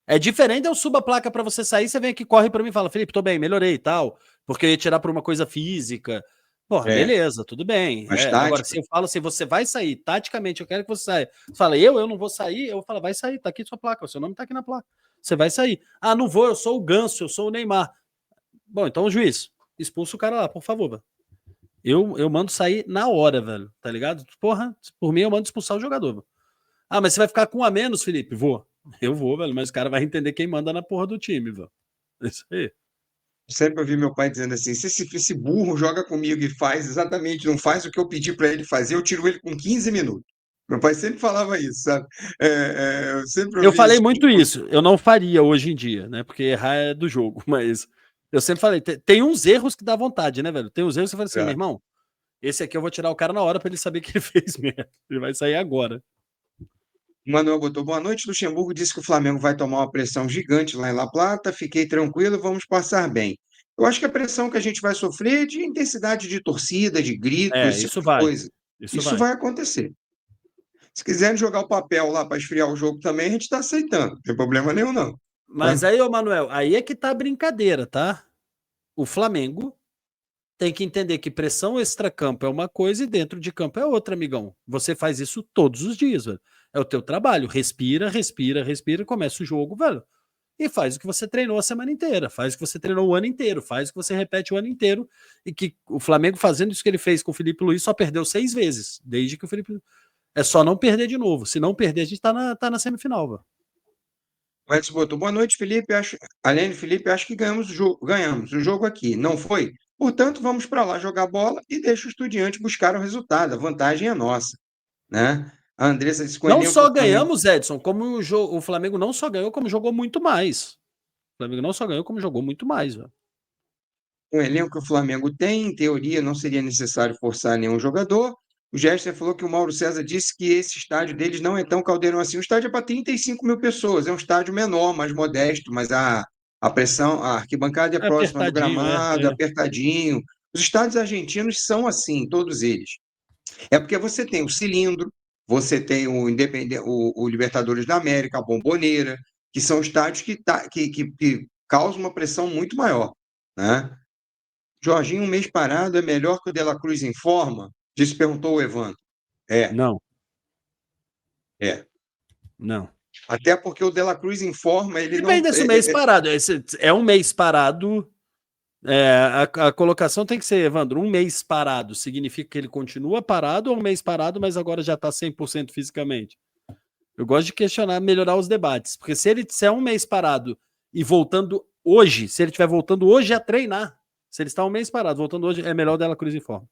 é diferente eu subo a placa pra você sair, você vem aqui, corre pra mim e fala, Felipe, tô bem, melhorei e tal, porque eu ia tirar por uma coisa física. Porra, É, beleza, tudo bem. mas Agora, tática. se eu falo assim, você vai sair, taticamente, eu quero que você saia. Você fala, eu não vou sair, eu vou falar, vai sair, tá aqui sua placa, o seu nome tá aqui na placa. Você vai sair. Ah, não vou, eu sou o Ganso, eu sou o Neymar. Bom, então, juiz, expulsa o cara lá, por favor, velho. Eu mando sair na hora, velho, tá ligado? Porra, por mim eu mando expulsar o jogador, velho. Ah, mas você vai ficar com um a menos, Felipe? Vou. Eu vou, velho, mas o cara vai entender quem manda na porra do time, velho. É isso aí. Sempre ouvi meu pai dizendo assim: se esse burro joga comigo e faz exatamente, não faz o que eu pedi para ele fazer, eu tiro ele com 15 minutos. Meu pai sempre falava isso, sabe? Eu sempre Eu ouvi falei isso. muito isso. Eu não faria hoje em dia, né? Porque errar é do jogo, mas Eu sempre falei, tem uns erros que dá vontade, né, velho? Tem uns erros que você fala assim, meu É. irmão, esse aqui eu vou tirar o cara na hora pra ele saber que ele fez merda. Ele vai sair agora. Manuel botou boa noite. Luxemburgo disse que o Flamengo vai tomar uma pressão gigante lá em La Plata. Fiquei tranquilo, vamos passar bem. Eu acho que a pressão que a gente vai sofrer é de intensidade de torcida, de grito, esse tipo Isso de vai. coisa. Isso Isso vai. vai acontecer. Se quiserem jogar o papel lá para esfriar o jogo também, a gente está aceitando. Não tem problema nenhum, não. Mas Tá? aí, ô Manuel, aí é que tá a brincadeira, tá? O Flamengo tem que entender que pressão extracampo é uma coisa e dentro de campo é outra, amigão. Você faz isso todos os dias, velho. É o teu trabalho. Respira, respira, respira, começa o jogo, velho. E faz o que você treinou a semana inteira, faz o que você treinou o ano inteiro, faz o que você repete o ano inteiro. E que o Flamengo fazendo isso que ele fez com o Felipe Luiz só perdeu 6 vezes, desde que o Felipe. É só não perder de novo. Se não perder, a gente tá na semifinal, velho. O Edson botou boa noite, Felipe. Além de Felipe, acho que ganhamos o jogo aqui. Não foi? Portanto, vamos para lá jogar bola e deixa o Estudiante buscar o resultado. A vantagem é nossa. Né? A Andressa disse que o Não elenco só do Flamengo. ganhamos, Edson, como o Flamengo não só ganhou, como jogou muito mais. O Flamengo não só ganhou, como jogou muito mais, velho. O elenco que o Flamengo tem, em teoria, não seria necessário forçar nenhum jogador. O Gerson falou que o Mauro César disse que esse estádio deles não é tão caldeirão assim. O estádio é para 35 mil pessoas, é um estádio menor, mais modesto, mas a pressão, a arquibancada é É próxima do apertadinho, gramado, apertadinho. Os estádios argentinos são assim, todos eles. É porque você tem o Cilindro, você tem o Libertadores da América, a Bomboneira, que são estádios que causam uma pressão muito maior. Né? Jorginho, um mês parado é melhor que o De La Cruz em forma? Disse, perguntou o Evandro. É, Não, é. não. Até porque o De La Cruz em forma, ele não. Depende desse mês parado. Esse é um mês parado. A colocação tem que ser, Evandro, um mês parado significa que ele continua parado ou um mês parado, mas agora já está 100% fisicamente? Eu gosto de questionar, melhorar os debates, porque se ele disser um mês parado e voltando hoje, se ele estiver voltando hoje a treinar, se ele está um mês parado, voltando hoje, é melhor o Dela Cruz em forma.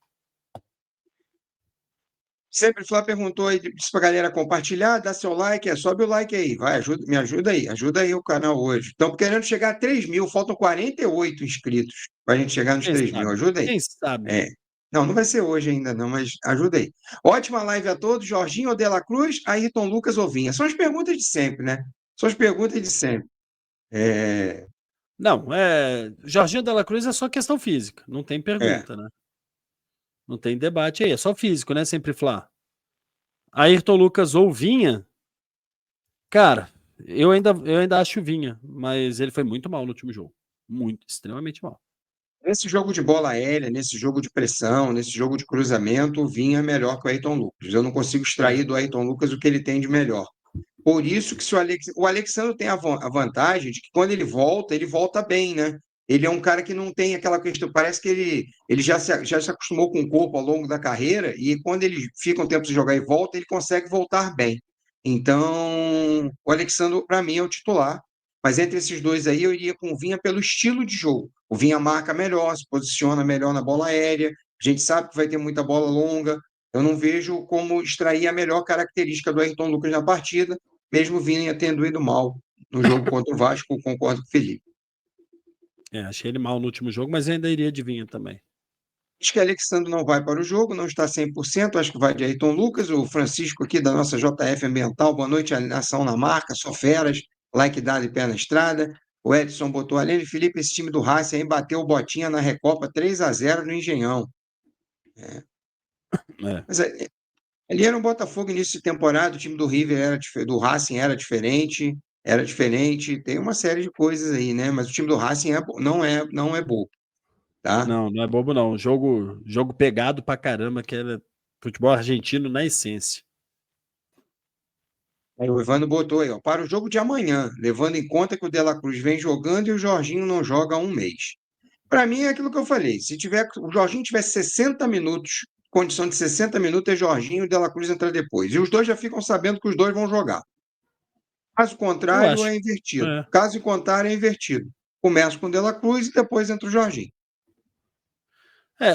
Sempre Flá perguntou aí, disse pra galera compartilhar, dá seu like, sobe o like aí, vai, me ajuda aí o canal hoje. Estamos querendo chegar a 3 mil, faltam 48 inscritos para a gente chegar nos Quem 3 mil, sabe? ajuda aí. Quem sabe? É. Não, não vai ser hoje ainda não, mas ajuda aí. Ótima live a todos, Jorginho ou De La Cruz, Ayrton Lucas ou Vinha. São as perguntas de sempre, né? São as perguntas de sempre. É, Não, Jorginho Dela Cruz é só questão física, não tem é. pergunta, né? Não tem debate aí, é só físico, né? Sempre Flá. Ayrton Lucas ou Vinha, cara, eu ainda acho Vinha, mas ele foi muito mal no último jogo. Muito, extremamente mal. Nesse jogo de bola aérea, nesse jogo de pressão, nesse jogo de cruzamento, o Vinha é melhor que o Ayrton Lucas. Eu não consigo É. extrair do Ayrton Lucas o que ele tem de melhor. Por isso que se o Alexandre tem a vantagem de que quando ele volta bem, né? Ele é um cara que não tem aquela questão, parece que ele já se acostumou com o corpo ao longo da carreira e quando ele fica um tempo sem jogar e volta, ele consegue voltar bem. Então, o Alexandre, para mim, é o titular. Mas entre esses dois aí, eu iria com o Vinha pelo estilo de jogo. O Vinha marca melhor, se posiciona melhor na bola aérea. A gente sabe que vai ter muita bola longa. Eu não vejo como extrair a melhor característica do Ayrton Lucas na partida, mesmo Vinha tendo ido mal no jogo contra o Vasco, concordo com o Felipe. Achei ele mal no último jogo, mas eu ainda iria de Vinha também. Acho que Alexandre não vai para o jogo, não está 100%, acho que vai de Ayrton Lucas, o Francisco aqui da nossa JF Ambiental, boa noite, ação na marca, só feras, like dado e pé na estrada. O Edson botou, além de Felipe, esse time do Racing aí bateu o Botinha na Recopa 3-0 no Engenhão. É. Mas ali era um Botafogo início de temporada, o time do River do Racing era diferente, tem uma série de coisas aí, né? Mas o time do Racing não é bobo, tá? Não, não é bobo não. Jogo pegado pra caramba, que era futebol argentino na essência. Aí o Evandro botou aí, ó, para o jogo de amanhã, levando em conta que o De La Cruz vem jogando e o Jorginho não joga há um mês. Para mim é aquilo que eu falei, se o Jorginho tiver 60 minutos, condição de 60 minutos é Jorginho e o De La Cruz entra depois. E os dois já ficam sabendo que os dois vão jogar. Caso Eu contrário, acho. é invertido. É. Caso contrário, é invertido. Começa com o De La Cruz e depois entra o Jorginho.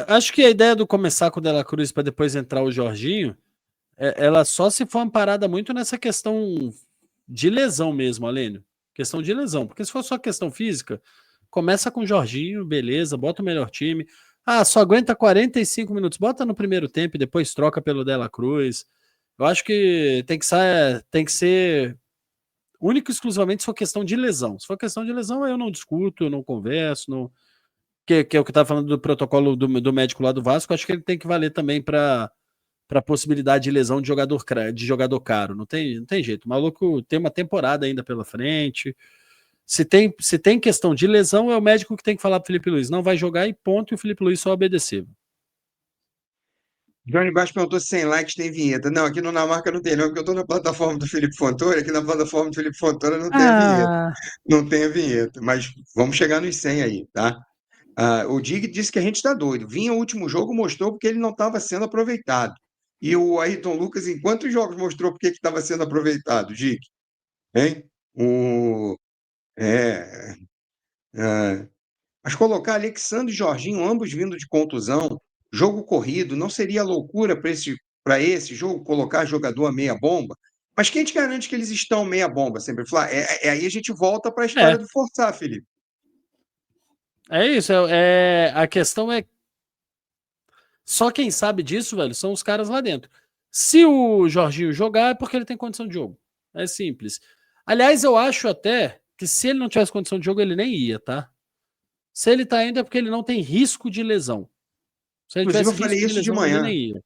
Acho que a ideia do começar com o De La Cruz para depois entrar o Jorginho, ela só se for amparada muito nessa questão de lesão mesmo, Alênio. Questão de lesão. Porque se for só questão física, começa com o Jorginho, beleza, bota o melhor time. Ah, só aguenta 45 minutos, bota no primeiro tempo e depois troca pelo Dela Cruz. Eu acho que tem que ser único e exclusivamente se for questão de lesão. Se for questão de lesão, eu não discuto, eu não converso, não... que é o que eu estava falando do protocolo do médico lá do Vasco, acho que ele tem que valer também para possibilidade de lesão de jogador caro. Não tem jeito. O maluco tem uma temporada ainda pela frente. Se tem questão de lesão, é o médico que tem que falar pro Felipe Luiz. Não vai jogar e ponto, e o Felipe Luiz só obedecer. Johnny Baixo perguntou se 100 likes tem vinheta. Não, aqui no Na Marca não tem, não, porque eu estou na plataforma do Felipe Fontoura. Aqui na plataforma do Felipe Fontoura não tem a vinheta. Ah, Não tem a vinheta, mas vamos chegar nos 100 aí, tá? O Dig disse que a gente está doido. Vinha o último jogo, mostrou porque ele não estava sendo aproveitado. E o Ayrton Lucas, em quantos jogos mostrou porque que estava sendo aproveitado, Dig? Hein? O, é, é, mas colocar Alexandre e Jorginho, ambos vindo de contusão, jogo corrido, não seria loucura para esse jogo colocar jogador meia bomba? Mas quem te garante que eles estão meia bomba sempre? Aí a gente volta para a história é. do forçar, Felipe. É isso. A questão é só quem sabe disso, velho, são os caras lá dentro. Se o Jorginho jogar, é porque ele tem condição de jogo. É simples. Aliás, eu acho até que se ele não tivesse condição de jogo, ele nem ia, tá? Se ele tá indo é porque ele não tem risco de lesão. Se ele Inclusive, eu tivesse falei risco de isso de lesão, ele manhã. nem ia.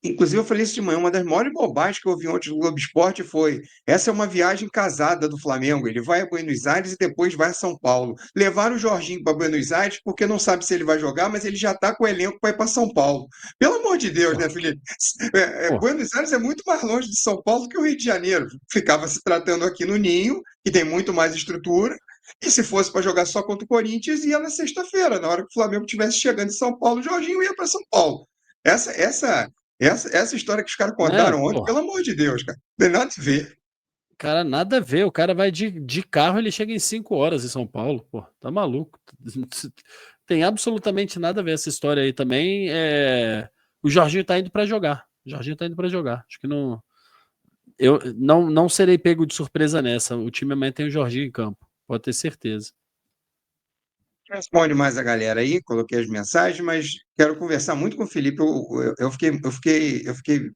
Inclusive, eu falei isso de manhã. Uma das maiores bobagens que eu ouvi ontem no Globo Esporte foi: essa é uma viagem casada do Flamengo. Ele vai a Buenos Aires e depois vai a São Paulo. Levaram o Jorginho para Buenos Aires porque não sabe se ele vai jogar, mas ele já está com o elenco para ir para São Paulo. Pelo amor de Deus, Pô, né, Felipe? pô, Buenos Aires é muito mais longe de São Paulo que o Rio de Janeiro. Ficava se tratando aqui no Ninho, que tem muito mais estrutura. E se fosse para jogar só contra o Corinthians, ia na sexta-feira. Na hora que o Flamengo estivesse chegando em São Paulo, o Jorginho ia para São Paulo. Essa história que os caras né? contaram ontem, Pô, pelo amor de Deus, cara, não tem nada a ver. cara, nada a ver. O cara vai de carro, ele chega em 5 horas em São Paulo. Pô, tá maluco. Tem absolutamente nada a ver essa história aí também. O Jorginho tá indo pra jogar. O Jorginho tá indo pra jogar. Acho que não. Eu não serei pego de surpresa nessa. O time amanhã tem o Jorginho em campo. Pode ter certeza. Responde mais a galera aí, coloquei as mensagens, mas quero conversar muito com o Felipe. Eu fiquei.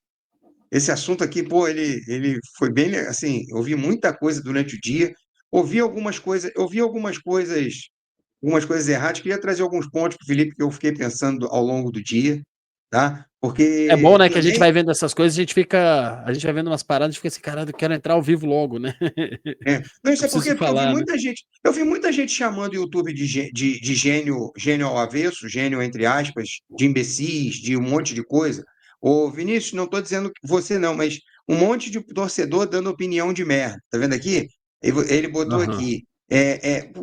Esse assunto aqui, pô, ele foi bem, assim, eu ouvi muita coisa durante o dia, ouvi algumas coisas erradas, queria trazer alguns pontos para o Felipe que eu fiquei pensando ao longo do dia, tá? É bom, Porque né, que a gente também. vai vendo essas coisas, a gente vai vendo umas paradas e fica assim, caralho, eu quero entrar ao vivo logo, né? Não, Eu isso é preciso porque eu vi falar, né? muita gente, chamando o YouTube de gênio, gênio ao avesso, gênio entre aspas, de imbecis, de um monte de coisa. Ô, Vinícius, não estou dizendo que você não, mas um monte de torcedor dando opinião de merda. Tá vendo aqui? Ele botou Aham. aqui.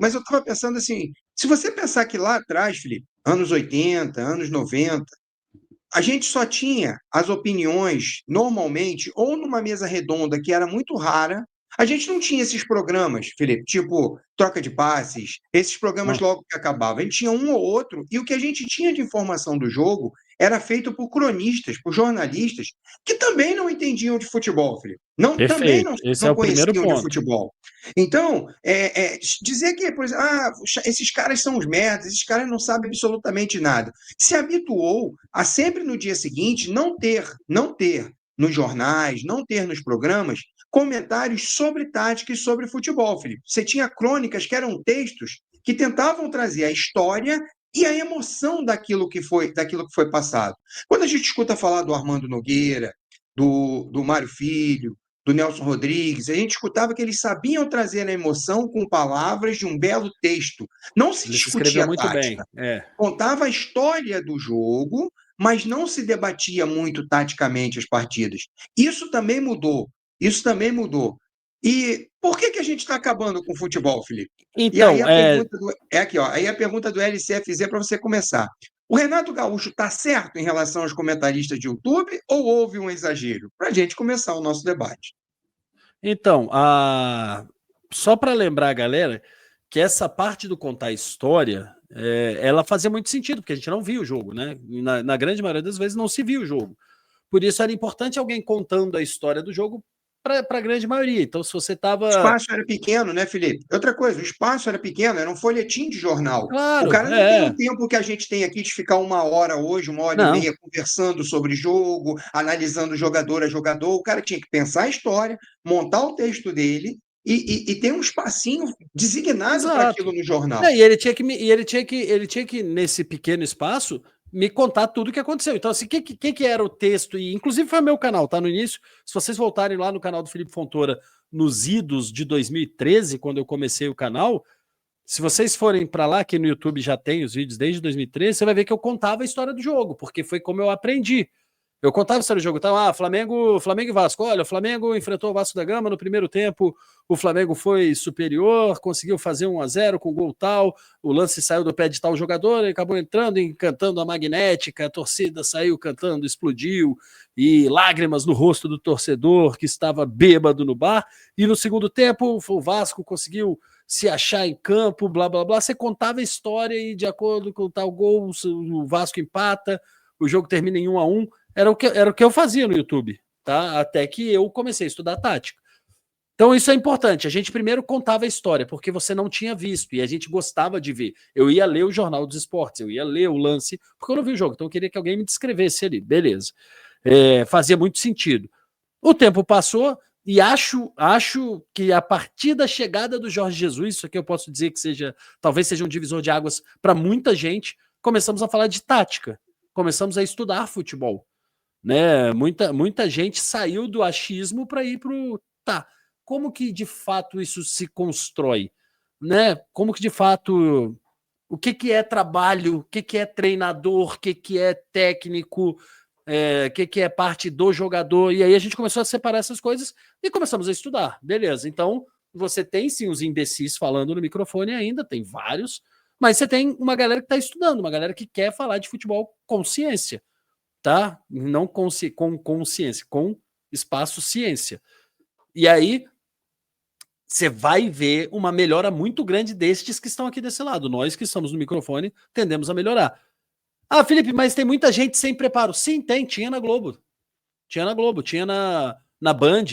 Mas eu estava pensando assim, se você pensar que lá atrás, Felipe, anos 80, anos 90, a gente só tinha as opiniões, normalmente, ou numa mesa redonda, que era muito rara. A gente não tinha esses programas, Felipe, tipo troca de passes, esses programas Ah, logo que acabavam. A gente tinha um ou outro, e o que a gente tinha de informação do jogo era feito por cronistas, por jornalistas, que também não entendiam de futebol, Felipe. Não, também perfeito. não, Esse é não o primeiro conheciam de ponto. futebol. Então, dizer que, por exemplo, esses caras são os merdas, esses caras não sabem absolutamente nada, se habituou a sempre no dia seguinte não ter nos jornais, não ter nos programas comentários sobre tática e sobre futebol, Felipe. Você tinha crônicas que eram textos que tentavam trazer a história e a emoção daquilo que foi passado. Quando a gente escuta falar do Armando Nogueira, do Mário Filho, do Nelson Rodrigues, a gente escutava que eles sabiam trazer a emoção com palavras de um belo texto. Não se Ele se escreveu discutia muito tática, bem. É. contava a história do jogo, mas não se debatia muito taticamente as partidas. Isso também mudou. Isso também mudou. E por que a gente está acabando com o futebol, Felipe? E aí Então, a pergunta é aqui, ó. Aí a pergunta do LCFZ para você começar. O Renato Gaúcho está certo em relação aos comentaristas de YouTube ou houve um exagero? Para a gente começar o nosso debate. então, só para lembrar a galera que essa parte do contar história, ela fazia muito sentido, porque a gente não via o jogo, né? Na grande maioria das vezes não se via o jogo. Por isso era importante alguém contando a história do jogo para a grande maioria. Então, se você O estava... espaço era pequeno, né, Felipe? Outra coisa, o espaço era pequeno, era um folhetim de jornal. O Claro, cara não tem o tempo que a gente tem aqui de ficar 1 hora hoje, 1 hora e meia, Não, conversando sobre jogo, analisando jogador a jogador. O cara tinha que pensar a história, montar o texto dele e ter um espacinho designado para aquilo exato. no jornal. É, e ele tinha que, nesse pequeno espaço, me contar tudo o que aconteceu. Então, assim, que era o texto? E, inclusive, foi meu canal, tá? No início, se vocês voltarem lá no canal do Felipe Fontoura, nos idos de 2013, quando eu comecei o canal, se vocês forem para lá, que no YouTube já tem os vídeos desde 2013, você vai ver que eu contava a história do jogo, porque foi como eu aprendi. Eu contava a história do jogo, tá? Flamengo e Vasco. Olha, o Flamengo enfrentou o Vasco da Gama no primeiro tempo, o Flamengo foi superior, conseguiu fazer 1-0 com gol tal, o lance saiu do pé de tal jogador, ele acabou entrando e cantando a magnética, a torcida saiu cantando, explodiu, e lágrimas no rosto do torcedor que estava bêbado no bar, e no segundo tempo o Vasco conseguiu se achar em campo, blá blá blá. Você contava a história e de acordo com tal gol, o Vasco empata, o jogo termina em 1-1. Era o que eu fazia no YouTube, tá? Até que eu comecei a estudar tática. Então isso é importante. A gente primeiro contava a história, porque você não tinha visto e a gente gostava de ver. Eu ia ler o Jornal dos Esportes, eu ia ler o lance, porque eu não vi o jogo, então eu queria que alguém me descrevesse ali. Beleza. Fazia muito sentido. O tempo passou e acho que a partir da chegada do Jorge Jesus, isso aqui eu posso dizer que talvez seja um divisor de águas para muita gente, começamos a falar de tática, começamos a estudar futebol, né? Muita gente saiu do achismo para ir pro tá. Como que de fato isso se constrói, né? Como que de fato o que é trabalho, o que é treinador, o que é técnico, o que é parte do jogador, e aí a gente começou a separar essas coisas e começamos a estudar. Beleza, então você tem sim os imbecis falando no microfone ainda, tem vários, mas você tem uma galera que está estudando, uma galera que quer falar de futebol com ciência, tá? Não com consciência, com espaço ciência. E aí você vai ver uma melhora muito grande destes que estão aqui desse lado. Nós que estamos no microfone tendemos a melhorar. Ah, Felipe, mas tem muita gente sem preparo. Sim, tem. Tinha na Globo. Tinha na Globo, tinha na Band.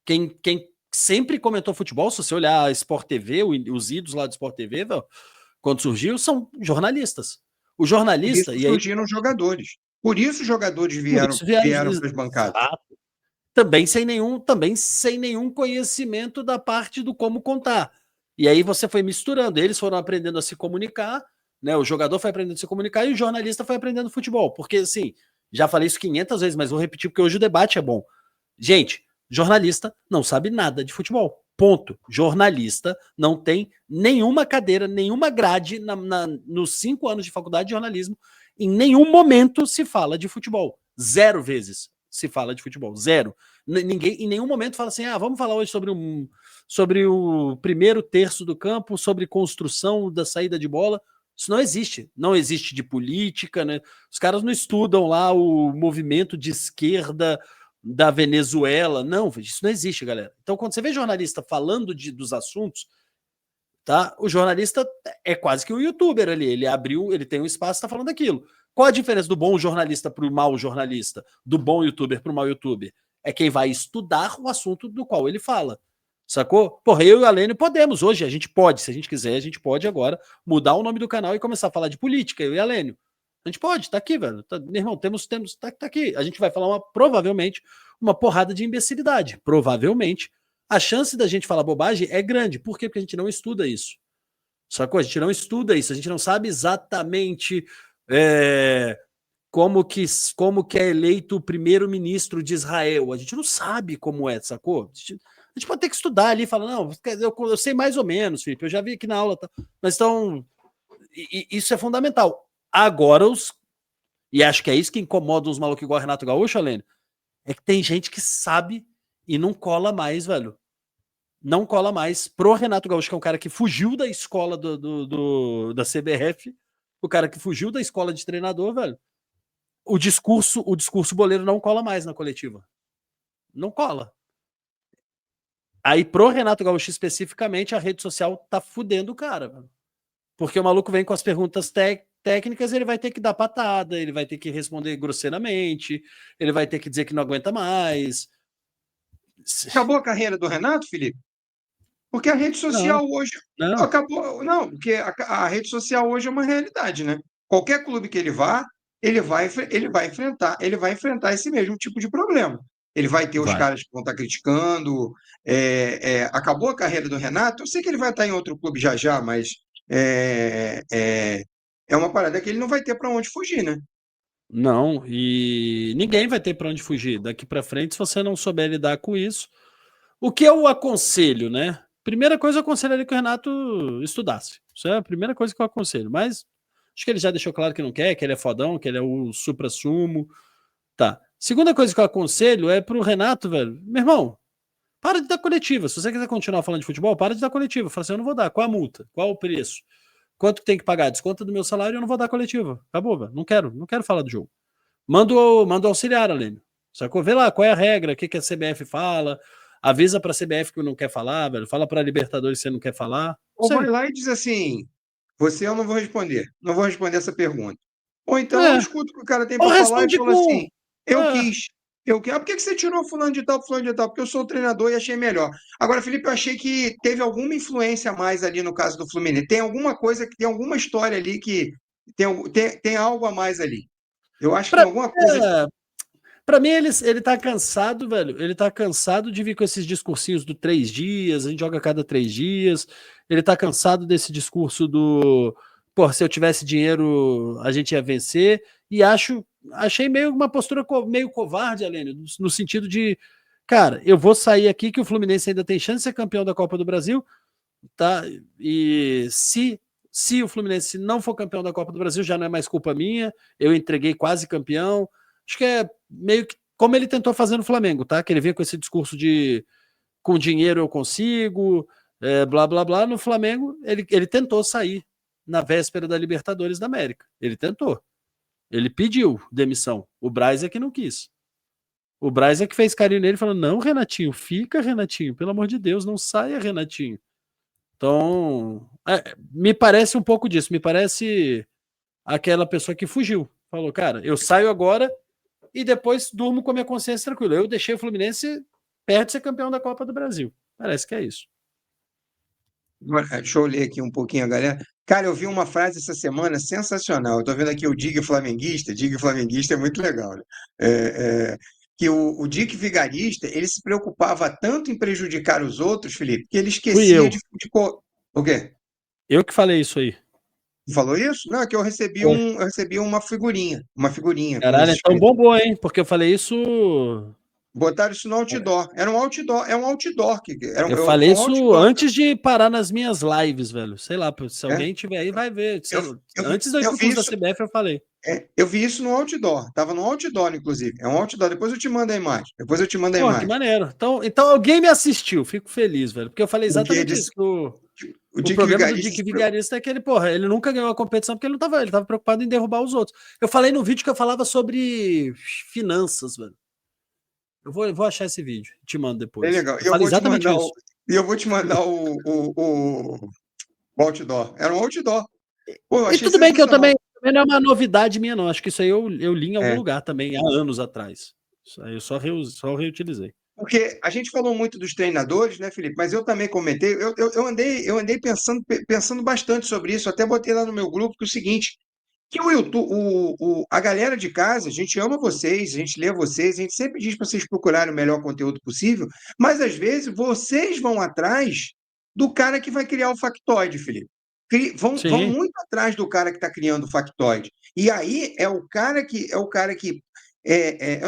Quem sempre comentou futebol, se você olhar a Sport TV, os idos lá do Sport TV, velho, quando surgiu, são jornalistas. O Por isso jornalista, e aí surgiram os jogadores. Por isso os jogadores por vieram, isso vieram vieram para as bancadas. também sem nenhum conhecimento da parte do como contar. E aí você foi misturando, eles foram aprendendo a se comunicar, né? O jogador foi aprendendo a se comunicar e o jornalista foi aprendendo futebol. Porque, assim, já falei isso 500 vezes, mas vou repetir porque hoje o debate é bom. Gente, jornalista não sabe nada de futebol. Ponto. Jornalista não tem nenhuma cadeira, nenhuma grade nos 5 anos de faculdade de jornalismo. Em nenhum momento se fala de futebol. 0 vezes se fala de futebol. 0. Ninguém em nenhum momento fala assim: vamos falar hoje sobre o primeiro terço do campo, sobre construção da saída de bola. Isso não existe. Não existe de política, né? Os caras não estudam lá o movimento de esquerda da Venezuela. Não, isso não existe, galera. Então, quando você vê jornalista falando dos assuntos, tá? O jornalista é quase que um youtuber ali. Ele tem um espaço, está falando daquilo. Qual a diferença do bom jornalista para o mau jornalista? Do bom youtuber para o mau youtuber? É quem vai estudar o assunto do qual ele fala. Sacou? Porra, eu e o Alênio podemos hoje, a gente pode, se a gente quiser, a gente pode agora mudar o nome do canal e começar a falar de política, eu e o Alênio. A gente pode, tá aqui, velho. Meu irmão, tá aqui. A gente vai falar provavelmente uma porrada de imbecilidade. Provavelmente. A chance da gente falar bobagem é grande. Por quê? Porque a gente não estuda isso. Sacou? A gente não estuda isso. A gente não sabe exatamente como que é eleito o primeiro-ministro de Israel. A gente não sabe como é, sacou? A gente pode ter que estudar ali e falar, não, eu sei mais ou menos, Felipe, eu já vi aqui na aula. Tá? Mas então, isso é fundamental. Agora, e acho que é isso que incomoda os malucos igual o Renato Gaúcho, Alene, é que tem gente que sabe e não cola mais, velho. Não cola mais. Pro Renato Gaúcho, que é um cara que fugiu da escola da CBF, o cara que fugiu da escola de treinador, velho, o discurso boleiro não cola mais na coletiva. Não cola. Aí, pro Renato Gaúcho especificamente, a rede social tá fudendo o cara, velho. Porque o maluco vem com as perguntas técnicas, ele vai ter que dar patada, ele vai ter que responder grosseiramente, ele vai ter que dizer que não aguenta mais. Acabou a carreira do Renato, Felipe? Porque a rede Não, social hoje não. acabou. Não, porque a rede social hoje é uma realidade, né? Qualquer clube que ele vá, ele vai enfrentar esse mesmo tipo de problema. Ele vai ter os Vai. caras que vão estar criticando. Acabou a carreira do Renato. Eu sei que ele vai estar em outro clube já já, mas é, é, é uma parada que ele não vai ter para onde fugir, né? Não, e ninguém vai ter para onde fugir daqui para frente se você não souber lidar com isso. O que eu aconselho, né? Primeira coisa, eu aconselharia que o Renato estudasse. Isso é a primeira coisa que eu aconselho. Mas acho que ele já deixou claro que não quer, que ele é fodão, que ele é o supra-sumo. Tá. Segunda coisa que eu aconselho é pro Renato, velho. Meu irmão, para de dar coletiva. Se você quiser continuar falando de futebol, para de dar coletiva. Fala assim, eu não vou dar. Qual a multa? Qual o preço? Quanto que tem que pagar? Desconta do meu salário, eu não vou dar coletiva. Acabou, velho. Não quero falar do jogo. Manda o auxiliar, Alênio. Sacou? Vê lá qual é a regra, o que, que a CBF fala. Avisa pra CBF que não quer falar, velho. Fala pra Libertadores que você não quer falar. Ou Isso vai aí. lá e diz assim: você eu não vou responder, não vou responder essa pergunta. Ou então eu É. escuto o que o cara tem Ou para falar e responde falo assim: com. eu É. quis, eu quis. Ah, por que que você tirou fulano de tal, fulano de tal? Porque eu sou o treinador e achei melhor. Agora, Felipe, eu achei que teve alguma influência a mais ali no caso do Fluminense. Tem alguma coisa, tem alguma história ali que tem algo a mais ali. Eu acho que tem Pra, alguma coisa. é, pra mim, ele tá cansado, velho. Ele tá cansado de vir com esses discursinhos do 3 dias, a gente joga a cada 3 dias. Ele tá cansado desse discurso do. Pô, se eu tivesse dinheiro, a gente ia vencer. E achei meio uma postura meio covarde, Alênio, no sentido de, cara, eu vou sair aqui que o Fluminense ainda tem chance de ser campeão da Copa do Brasil, tá? E se o Fluminense não for campeão da Copa do Brasil, já não é mais culpa minha. Eu entreguei quase campeão. Acho que é meio que como ele tentou fazer no Flamengo, tá? Que ele vinha com esse discurso de com dinheiro eu consigo, blá blá blá. No Flamengo, ele tentou sair na véspera da Libertadores da América. Ele tentou. Ele pediu demissão. O Braz é que não quis. O Braz é que fez carinho nele, falando: não, Renatinho, fica, Renatinho, pelo amor de Deus, não saia, Renatinho. Então, me parece um pouco disso. Me parece aquela pessoa que fugiu. Falou, cara, eu saio agora e depois durmo com a minha consciência tranquila. Eu deixei o Fluminense perto de ser campeão da Copa do Brasil. Parece que é isso. Deixa eu ler aqui um pouquinho a galera. Cara, eu vi uma frase essa semana sensacional. Eu tô vendo aqui o Dig Flamenguista. Dig Flamenguista é muito legal, né? É, é, que o Dick Vigarista, ele se preocupava tanto em prejudicar os outros, Felipe, que ele Fui esquecia eu. de. O quê? Eu que falei isso aí. Falou isso? Não, é que Foi. eu recebi uma figurinha com Caralho, isso então escrito. bombou, hein? Porque eu falei isso. Botaram isso no outdoor. Era um outdoor, é um outdoor Eu foi falei um isso outdoor. antes de parar nas minhas lives, velho. Sei lá, se É. alguém tiver aí, vai ver. Eu, Antes de eu ir eu pro vi curso da isso. CBF, eu falei. Eu vi isso no outdoor. Tava no outdoor, inclusive. É um outdoor. Depois eu te mando a imagem. Depois eu te mando a Pô, que imagem. maneiro. Então alguém me assistiu, fico feliz, velho. Porque eu falei Porque exatamente disse, isso. Que o o Dick problema do Vigarista Dick se preocupa. Vigarista é que ele, porra, ele nunca ganhou a competição porque ele tava preocupado em derrubar os outros. Eu falei no vídeo que eu falava sobre finanças, velho. Eu vou achar esse vídeo, te mando Bem depois. legal. Eu falei exatamente isso. E eu vou te mandar o outdoor. Era um outdoor. Pô, eu E achei tudo bem que sensacional. também não é uma novidade minha, não. Acho que isso aí eu li em algum É. lugar também, há anos atrás. Isso aí eu só reutilizei. Porque a gente falou muito dos treinadores, né, Felipe? Mas eu também comentei, eu andei pensando bastante sobre isso, até botei lá no meu grupo que é o seguinte, que o YouTube, a galera de casa, a gente ama vocês, a gente lê vocês, a gente sempre diz para vocês procurarem o melhor conteúdo possível, mas às vezes vocês vão atrás do cara que vai criar o factoide, Felipe. Vão Sim, muito atrás do cara que está criando o factoide. E aí eu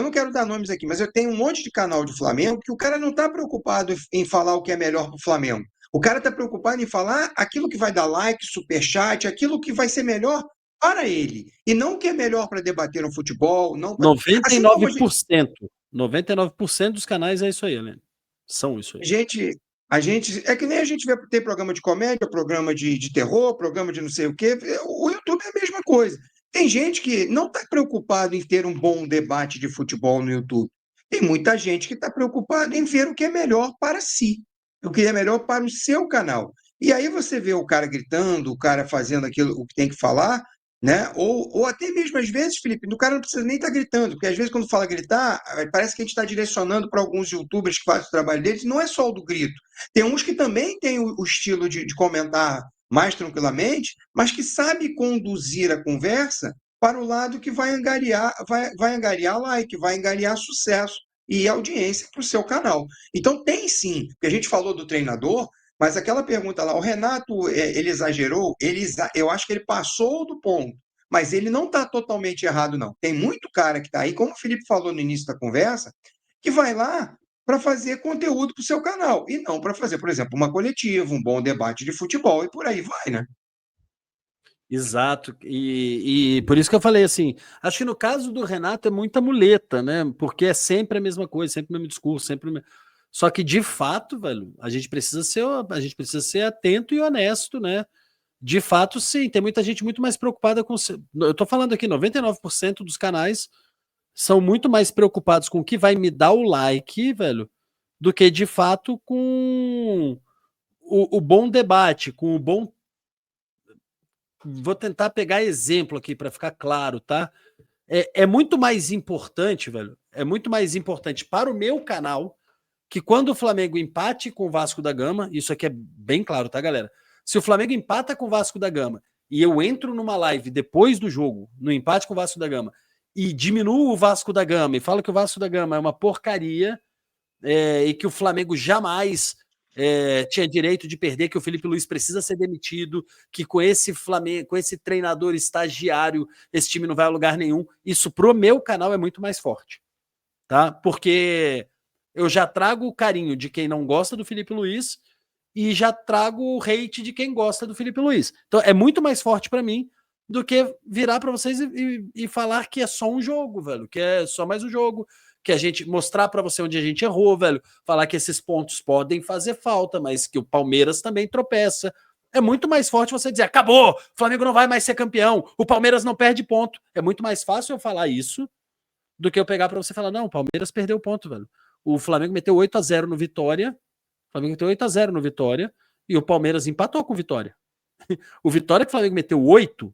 não quero dar nomes aqui, mas eu tenho um monte de canal de Flamengo que o cara não está preocupado em falar o que é melhor para o Flamengo. O cara está preocupado em falar aquilo que vai dar like, superchat, aquilo que vai ser melhor para ele. E não o que é melhor para debater no futebol, não pra... Assim como 99%. 99% dos canais é isso aí, Helene. São isso a aí. gente, a gente. É que nem a gente vê ter programa de comédia, programa de terror, programa de não sei o quê. O YouTube é a mesma coisa. Tem gente que não está preocupado em ter um bom debate de futebol no YouTube. Tem muita gente que está preocupada em ver o que é melhor para si, o que é melhor para o seu canal. E aí você vê o cara gritando, o cara fazendo aquilo o que tem que falar, né? Ou até mesmo às vezes, Felipe, o cara não precisa nem estar gritando, porque às vezes quando fala gritar, parece que a gente está direcionando para alguns youtubers que fazem o trabalho deles, não é só o do grito. Tem uns que também têm o estilo de comentar mais tranquilamente, mas que sabe conduzir a conversa para o lado que vai angariar like, vai angariar sucesso e audiência para o seu canal. Então tem sim, porque a gente falou do treinador, mas aquela pergunta lá, o Renato, ele exagerou? Eu acho que ele passou do ponto, mas ele não está totalmente errado, não. Tem muito cara que está aí, como o Felipe falou no início da conversa, que vai lá para fazer conteúdo para o seu canal, e não para fazer, por exemplo, uma coletiva, um bom debate de futebol, e por aí vai, né? Exato, e por isso que eu falei assim, acho que no caso do Renato é muita muleta, né? Porque é sempre a mesma coisa, sempre o mesmo discurso, Só que de fato, velho, a gente precisa ser atento e honesto, né? De fato, sim, tem muita gente muito mais preocupada com. Eu tô falando aqui, 99% dos canais são muito mais preocupados com o que vai me dar o like, velho, do que de fato com o bom debate, com o bom. Vou tentar pegar exemplo aqui para ficar claro, tá? É muito mais importante, velho. É muito mais importante para o meu canal que quando o Flamengo empate com o Vasco da Gama, isso aqui é bem claro, tá, galera? Se o Flamengo empata com o Vasco da Gama e eu entro numa live depois do jogo, no empate com o Vasco da Gama, e diminuo o Vasco da Gama e falo que o Vasco da Gama é uma porcaria, e que o Flamengo jamais tinha direito de perder, que o Felipe Luiz precisa ser demitido, que com esse Flamengo, com esse treinador estagiário, esse time não vai a lugar nenhum. Isso pro meu canal é muito mais forte, tá? Porque eu já trago o carinho de quem não gosta do Felipe Luiz e já trago o hate de quem gosta do Felipe Luiz. Então é muito mais forte para mim do que virar para vocês e falar que é só um jogo, velho, que é só mais um jogo, que a gente mostrar para você onde a gente errou, velho, falar que esses pontos podem fazer falta, mas que o Palmeiras também tropeça. É muito mais forte você dizer: acabou, o Flamengo não vai mais ser campeão, o Palmeiras não perde ponto. É muito mais fácil eu falar isso do que eu pegar para você falar: não, o Palmeiras perdeu ponto, velho. O Flamengo meteu 8-0 no Vitória, o Flamengo meteu 8-0 no Vitória e o Palmeiras empatou com o Vitória. O Vitória que o Flamengo meteu 8,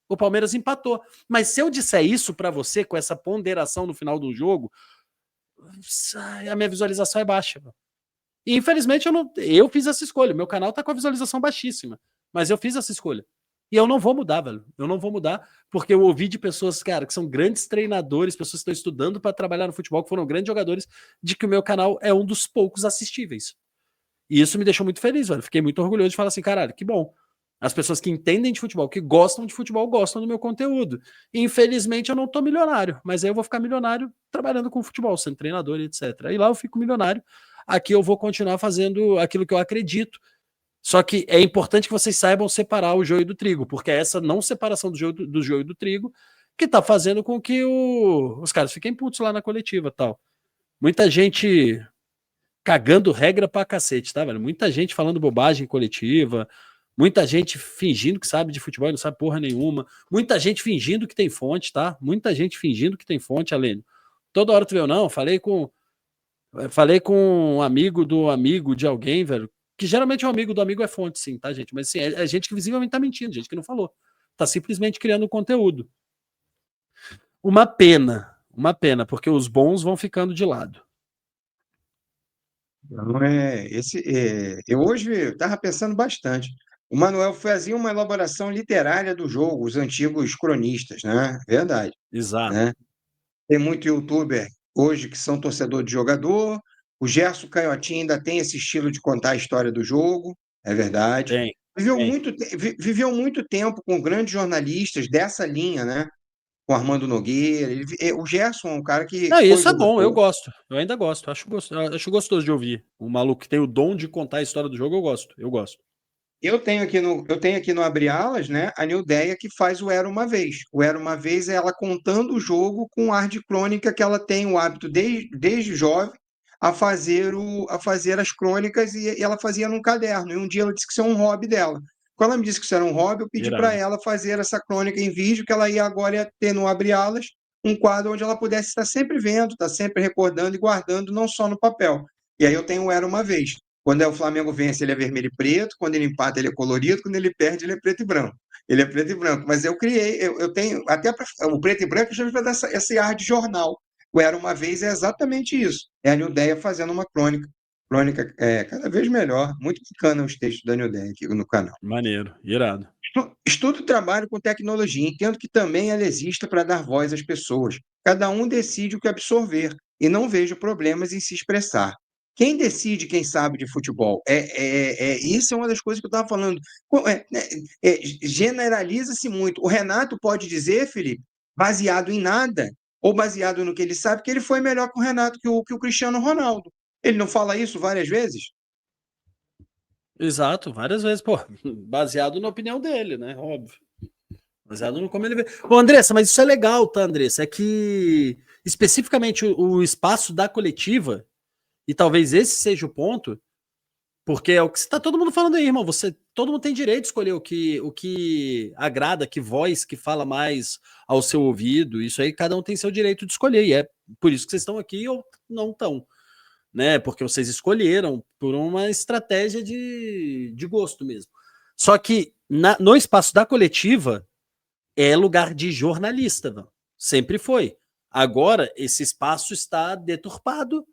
o Palmeiras empatou. Mas se eu disser isso para você com essa ponderação no final do jogo, a minha visualização é baixa. E infelizmente eu fiz essa escolha. Meu canal tá com a visualização baixíssima, mas eu fiz essa escolha. E eu não vou mudar, velho. Eu não vou mudar, porque eu ouvi de pessoas, cara, que são grandes treinadores, pessoas que estão estudando para trabalhar no futebol, que foram grandes jogadores, de que o meu canal é um dos poucos assistíveis. E isso me deixou muito feliz, velho. Fiquei muito orgulhoso de falar assim: caralho, que bom. As pessoas que entendem de futebol, que gostam de futebol, gostam do meu conteúdo. Infelizmente, eu não tô milionário, mas aí eu vou ficar milionário trabalhando com futebol, sendo treinador e etc. E lá eu fico milionário. Aqui eu vou continuar fazendo aquilo que eu acredito. Só que é importante que vocês saibam separar o joio do trigo, porque é essa não separação do joio do trigo que tá fazendo com que os caras fiquem putos lá na coletiva e tal. Muita gente cagando regra pra cacete, tá, velho? Muita gente falando bobagem coletiva, muita gente fingindo que sabe de futebol e não sabe porra nenhuma, muita gente fingindo que tem fonte, tá? Muita gente fingindo que tem fonte, Alênio. Toda hora tu vê, não, falei com um amigo do amigo de alguém, velho, que geralmente um amigo do amigo é fonte, sim, tá, gente? Mas assim, é gente que visivelmente tá mentindo, gente que não falou. Tá simplesmente criando conteúdo. Uma pena, porque os bons vão ficando de lado. Então, eu hoje estava pensando bastante. O Manuel fazia uma elaboração literária do jogo, os antigos cronistas, né? Verdade, Exato. né? Tem muito youtuber hoje que são torcedor de jogador. O Gerson Canhotinha ainda tem esse estilo de contar a história do jogo, é verdade. Tem, Viveu tem. muito, viveu muito tempo com grandes jornalistas dessa linha, né? Com Armando Nogueira. O Gerson é um cara que Não, foi isso é bom, eu jogador. gosto. Eu ainda gosto. Acho gostoso de ouvir. Um maluco que tem o dom de contar a história do jogo, eu gosto. Eu gosto. Eu tenho aqui no Abre Alas, né, a Nildeia que faz o Era Uma Vez. O Era Uma Vez é ela contando o jogo com o ar de crônica que ela tem o hábito desde jovem a fazer as crônicas e ela fazia num caderno. E um dia ela disse que isso é um hobby dela. Quando ela me disse que isso era um hobby, eu pedi para Irado. ela fazer essa crônica em vídeo, que ela ia agora ter no Abre Alas um quadro onde ela pudesse estar sempre vendo, estar sempre recordando e guardando, não só no papel. E aí eu tenho o Era Uma Vez. Quando o Flamengo vence, ele é vermelho e preto. Quando ele empata, ele é colorido. Quando ele perde, ele é preto e branco. Ele é preto e branco, mas eu criei, eu tenho, até o preto e branco já para dar esse ar de jornal. O Era Uma Vez é exatamente isso. É a Nildeia fazendo uma crônica cada vez melhor. Muito bacana os textos da Nildeia aqui no canal. Maneiro, irado. Estudo o trabalho com tecnologia, entendo que também ela exista para dar voz às pessoas. Cada um decide o que absorver e não vejo problemas em se expressar. Quem decide quem sabe de futebol? Isso é uma das coisas que eu estava falando. Generaliza-se muito. O Renato pode dizer, Felipe, baseado em nada, ou baseado no que ele sabe, que ele foi melhor que o Renato, que o Cristiano Ronaldo. Ele não fala isso várias vezes? Exato, várias vezes, pô, baseado na opinião dele, né? Óbvio. Baseado no como ele vê. Ô, Andressa, mas isso é legal, tá, Andressa? É que especificamente o espaço da coletiva, e talvez esse seja o ponto, porque é o que está todo mundo falando aí, irmão. Todo mundo tem direito de escolher o que agrada, que voz que fala mais ao seu ouvido. Isso aí, cada um tem seu direito de escolher. E é por isso que vocês estão aqui ou não estão, né? Porque vocês escolheram por uma estratégia de gosto mesmo. Só que no espaço da coletiva é lugar de jornalista, mano. Sempre foi. Agora, esse espaço está deturpado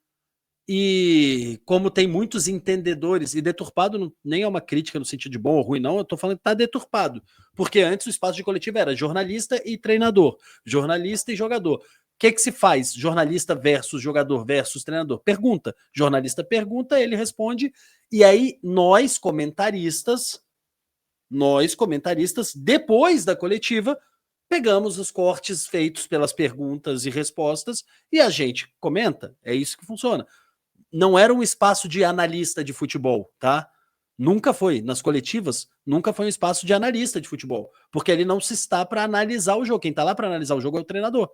e como tem muitos entendedores, e deturpado nem é uma crítica no sentido de bom ou ruim, não, eu tô falando que tá deturpado. Porque antes o espaço de coletivo era jornalista e treinador, jornalista e jogador. O que se faz? Jornalista versus jogador versus treinador? Pergunta. Jornalista pergunta, ele responde, e aí nós comentaristas, depois da coletiva, pegamos os cortes feitos pelas perguntas e respostas e a gente comenta. É isso que funciona. Não era um espaço de analista de futebol, tá? Nunca foi. Nas coletivas, nunca foi um espaço de analista de futebol. Porque ele não se está para analisar o jogo. Quem está lá para analisar o jogo é o treinador.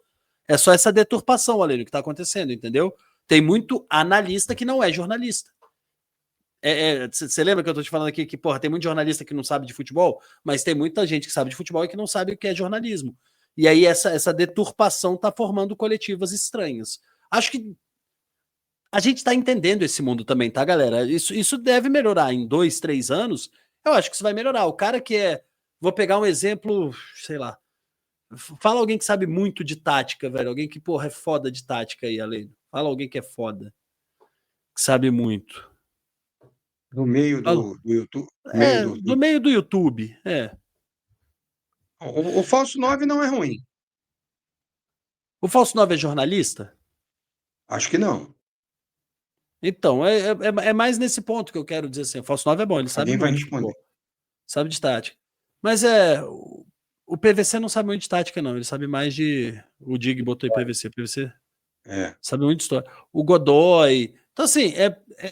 É só essa deturpação, Alênio, que está acontecendo, entendeu? Tem muito analista que não é jornalista. Você lembra que eu tô te falando aqui que, porra, tem muito jornalista que não sabe de futebol, mas tem muita gente que sabe de futebol e que não sabe o que é jornalismo. E aí essa deturpação tá formando coletivas estranhas. Acho que a gente está entendendo esse mundo também, tá, galera? Isso deve melhorar em 2, 3 anos. Eu acho que isso vai melhorar. O cara que é. Vou pegar um exemplo, sei lá. Fala alguém que sabe muito de tática, velho. Alguém que, porra, é foda de tática aí, além. Fala alguém que é foda, que sabe muito. No meio Fala. do YouTube. Meio Do meio do YouTube. o falso 9 não é ruim. O Falso 9 é jornalista? Acho que não. Então, é mais nesse ponto que eu quero dizer assim. O Falso 9 é bom, ele sabe Alguém vai muito de responder. futebol, sabe de tática. Mas o PVC não sabe muito de tática, não. Ele sabe mais de. O Dig botou aí PVC. PVC É. sabe muito de história. O Godoy. Então, assim,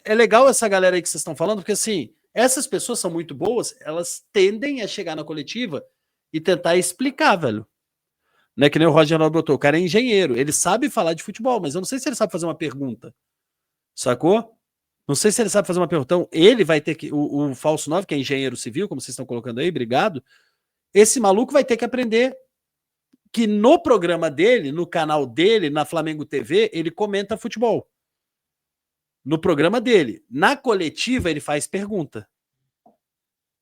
é legal essa galera aí que vocês estão falando, porque, assim, essas pessoas são muito boas, elas tendem a chegar na coletiva e tentar explicar, velho. Não é que nem o Roger Nobre botou. O cara é engenheiro, ele sabe falar de futebol, mas eu não sei se ele sabe fazer uma pergunta. Sacou? Não sei se ele sabe fazer uma pergunta. Então, ele vai ter que. O Falso 9, que é engenheiro civil, como vocês estão colocando aí, obrigado. Esse maluco vai ter que aprender que no programa dele, no canal dele, na Flamengo TV, ele comenta futebol. No programa dele. Na coletiva, ele faz pergunta.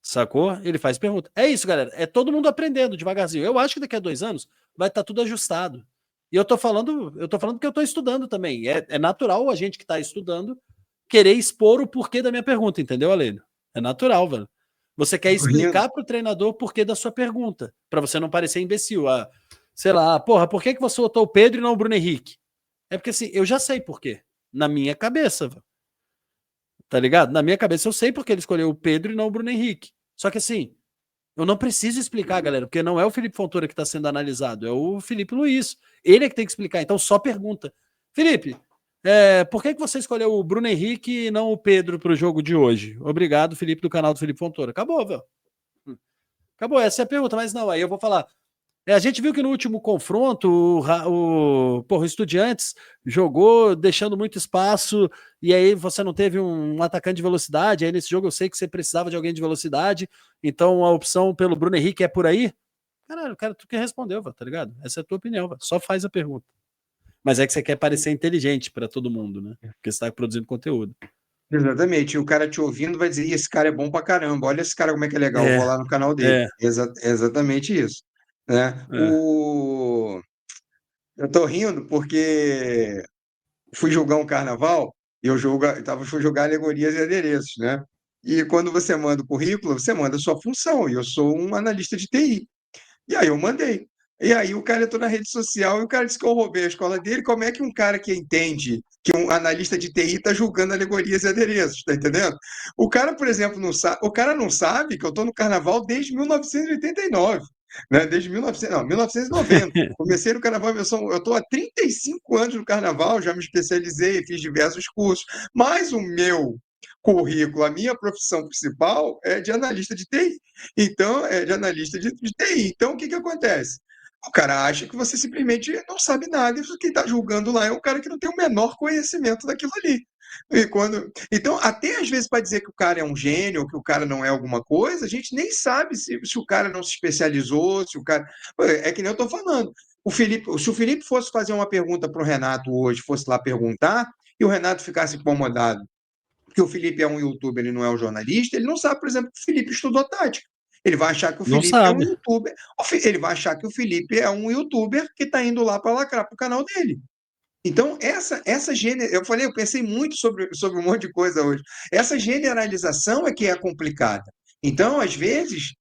Sacou? Ele faz pergunta. É isso, galera. É todo mundo aprendendo devagarzinho. Eu acho que daqui a 2 anos vai estar tudo ajustado. E eu tô falando porque eu tô estudando também. É natural a gente que tá estudando querer expor o porquê da minha pergunta, entendeu, Alênio? É natural, velho. Você quer explicar pro treinador o porquê da sua pergunta, para você não parecer imbecil. Sei lá, porra, por que você botou o Pedro e não o Bruno Henrique? É porque assim, eu já sei por quê. Na minha cabeça, velho. Tá ligado? Na minha cabeça eu sei porque ele escolheu o Pedro e não o Bruno Henrique. Só que assim, eu não preciso explicar, galera, porque não é o Felipe Fontoura que está sendo analisado, é o Felipe Luiz. Ele é que tem que explicar. Então só pergunta. Felipe, por que você escolheu o Bruno Henrique e não o Pedro para o jogo de hoje? Obrigado, Felipe, do canal do Felipe Fontoura. Acabou, velho. Acabou, essa é a pergunta, mas não, aí eu vou falar. A gente viu que no último confronto o Estudiantes jogou deixando muito espaço e aí você não teve um atacante de velocidade. Aí nesse jogo eu sei que você precisava de alguém de velocidade, então a opção pelo Bruno Henrique é por aí. Caralho, cara, tu que respondeu, tá ligado? Essa é a tua opinião, só faz a pergunta. Mas é que você quer parecer inteligente para todo mundo, né? Porque você tá produzindo conteúdo. Exatamente. E o cara te ouvindo vai dizer: "Ih, esse cara é bom pra caramba, olha esse cara como é que é legal, eu É, vou lá no canal dele." é, Exatamente isso, né? é. Eu tô rindo porque fui julgar um carnaval e fui julgar alegorias e adereços, né? E quando você manda o currículo, você manda a sua função, e eu sou um analista de TI. E aí eu mandei. E aí o cara entrou na rede social e o cara disse que eu roubei a escola dele. Como é que um cara que entende que um analista de TI está julgando alegorias e adereços, tá entendendo? O cara, por exemplo, não sabe, o cara não sabe que eu estou no carnaval desde 1989, né? Desde 1900, não, 1990. Comecei no carnaval, eu estou há 35 anos no carnaval, já me especializei, fiz diversos cursos, mas o meu currículo, a minha profissão principal é de analista de TI. Então, é de analista de TI. Então, o que que acontece? O cara acha que você simplesmente não sabe nada, e quem está julgando lá é o cara que não tem o menor conhecimento daquilo ali. Então, até às vezes, para dizer que o cara é um gênio, ou que o cara não é alguma coisa, a gente nem sabe se o cara não se especializou, se o cara. É que nem eu estou falando. Se o Felipe fosse fazer uma pergunta para o Renato hoje, fosse lá perguntar, e o Renato ficasse incomodado porque o Felipe é um youtuber, ele não é um jornalista, ele não sabe, por exemplo, que o Felipe estudou tática. Ele vai achar que o Não Felipe é um sabe. youtuber. Ele vai achar que o Felipe é um youtuber que está indo lá para lacrar para o canal dele. Então, eu falei, eu pensei muito sobre um monte de coisa hoje. Essa generalização é que é complicada. Então, às vezes,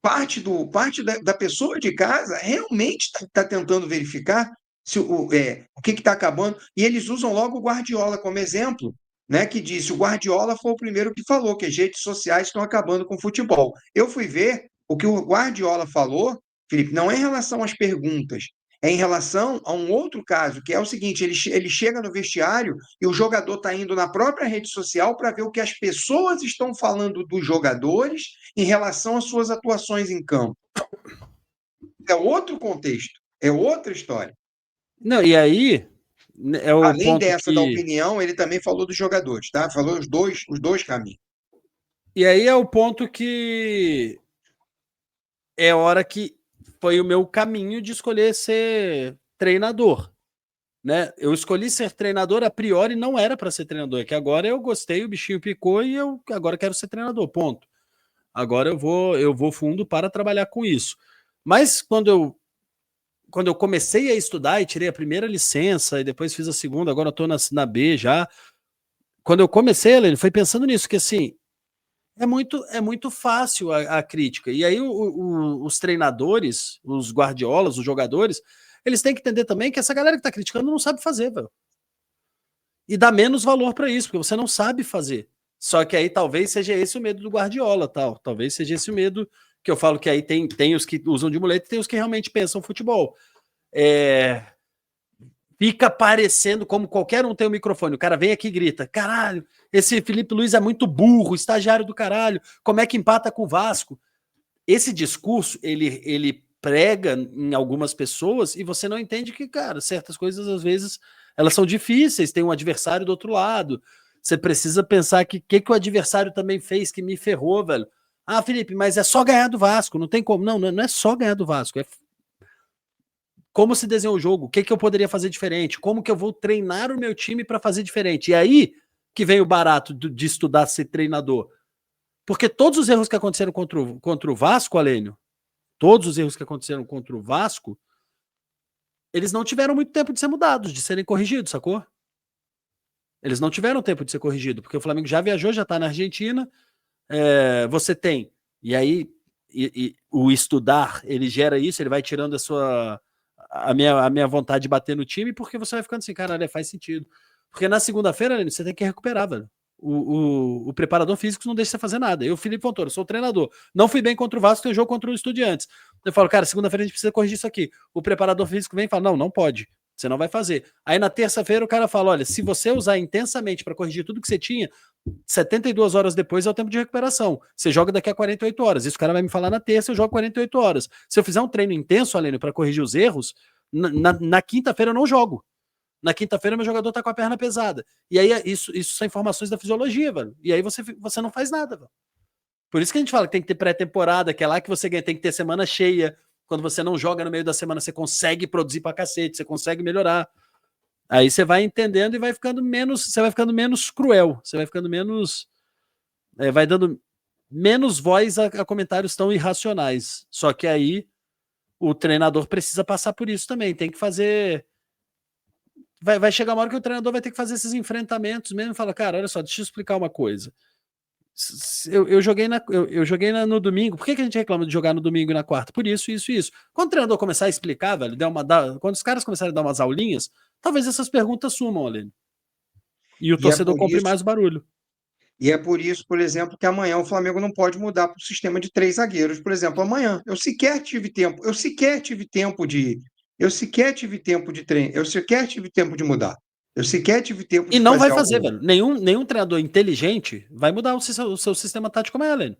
parte da pessoa de casa realmente está tentando verificar o que está acabando, e eles usam logo o Guardiola como exemplo, né, que disse, o Guardiola foi o primeiro que falou que as redes sociais estão acabando com o futebol. Eu fui ver o que o Guardiola falou, Felipe, não é em relação às perguntas, é em relação a um outro caso, que é o seguinte: ele chega no vestiário e o jogador está indo na própria rede social para ver o que as pessoas estão falando dos jogadores em relação às suas atuações em campo. É outro contexto, é outra história. Não, e aí né, é o Além ponto dessa da que. opinião, ele também falou dos jogadores, tá? Falou os dois caminhos. E aí é o ponto que é hora que foi o meu caminho de escolher ser treinador, né? Eu escolhi ser treinador a priori não era para ser treinador, é que agora eu gostei, o bichinho picou e eu agora quero ser treinador, ponto. Agora eu vou fundo para trabalhar com isso. Mas quando eu comecei a estudar e tirei a primeira licença e depois fiz a segunda, agora eu tô na B já. Quando eu comecei, Helene, foi pensando nisso, que assim, é muito fácil a crítica. E aí os treinadores, os guardiolas, os jogadores, eles têm que entender também que essa galera que tá criticando não sabe fazer, velho. E dá menos valor para isso, porque você não sabe fazer. Só que aí talvez seja esse o medo do Guardiola, tal. Talvez seja esse o medo que eu falo que aí tem os que usam de muleta e tem os que realmente pensam futebol. É, fica parecendo como qualquer um tem o microfone. O cara vem aqui e grita: caralho, esse Felipe Luiz é muito burro, estagiário do caralho, como é que empata com o Vasco? Esse discurso, ele prega em algumas pessoas e você não entende que, cara, certas coisas às vezes elas são difíceis, tem um adversário do outro lado. Você precisa pensar que o adversário também fez que me ferrou, velho. Ah, Felipe, mas é só ganhar do Vasco, não tem como. Não é só ganhar do Vasco, é como se desenhou o jogo, o que eu poderia fazer diferente, como que eu vou treinar o meu time para fazer diferente. E aí que vem o barato de estudar ser treinador. Porque todos os erros que aconteceram contra o Vasco, Alênio, todos os erros que aconteceram contra o Vasco, eles não tiveram muito tempo de ser mudados, de serem corrigidos, sacou? Eles não tiveram tempo de ser corrigido, porque o Flamengo já viajou, já tá na Argentina, você tem, e aí o estudar, ele gera isso, ele vai tirando a minha vontade de bater no time, porque você vai ficando assim, cara, faz sentido. Porque na segunda-feira, você tem que recuperar, velho. O preparador físico não deixa você fazer nada. Eu, Felipe Fontoura, sou o treinador. Não fui bem contra o Vasco, tem jogo contra o Estudiantes. Eu falo, cara, segunda-feira a gente precisa corrigir isso aqui. O preparador físico vem e fala, não pode. Você não vai fazer. Aí na terça-feira o cara fala, olha, se você usar intensamente para corrigir tudo que você tinha, 72 horas depois é o tempo de recuperação. Você joga daqui a 48 horas. Isso o cara vai me falar na terça, eu jogo 48 horas. Se eu fizer um treino intenso, Alênio, para corrigir os erros, na quinta-feira eu não jogo. Na quinta-feira, meu jogador tá com a perna pesada. E aí, isso são informações da fisiologia, velho. E aí você não faz nada, velho. Por isso que a gente fala que tem que ter pré-temporada, que é lá que você ganha, tem que ter semana cheia. Quando você não joga no meio da semana, você consegue produzir pra cacete, você consegue melhorar. Aí você vai entendendo e vai ficando menos, você vai ficando menos cruel, você vai ficando menos, vai dando menos voz a comentários tão irracionais. Só que aí o treinador precisa passar por isso também, tem que fazer. Vai chegar uma hora que o treinador vai ter que fazer esses enfrentamentos mesmo e fala, cara, olha só, deixa eu explicar uma coisa. Eu joguei, eu joguei no domingo. Por que a gente reclama de jogar no domingo e na quarta? Por isso, isso, isso. Quando o treinador começar a explicar, velho, quando os caras começarem a dar umas aulinhas, talvez essas perguntas sumam, ali. E o E é torcedor por compre isso, mais barulho. e é por isso, por exemplo, que amanhã o Flamengo não pode mudar para o sistema de três zagueiros. Por exemplo, amanhã eu sequer tive tempo de treino, eu sequer tive tempo de mudar. Eu sequer tive tempo E de não vai fazer fazer, algo. velho. Nenhum treinador inteligente vai mudar o seu sistema tático amanhã, Lênin.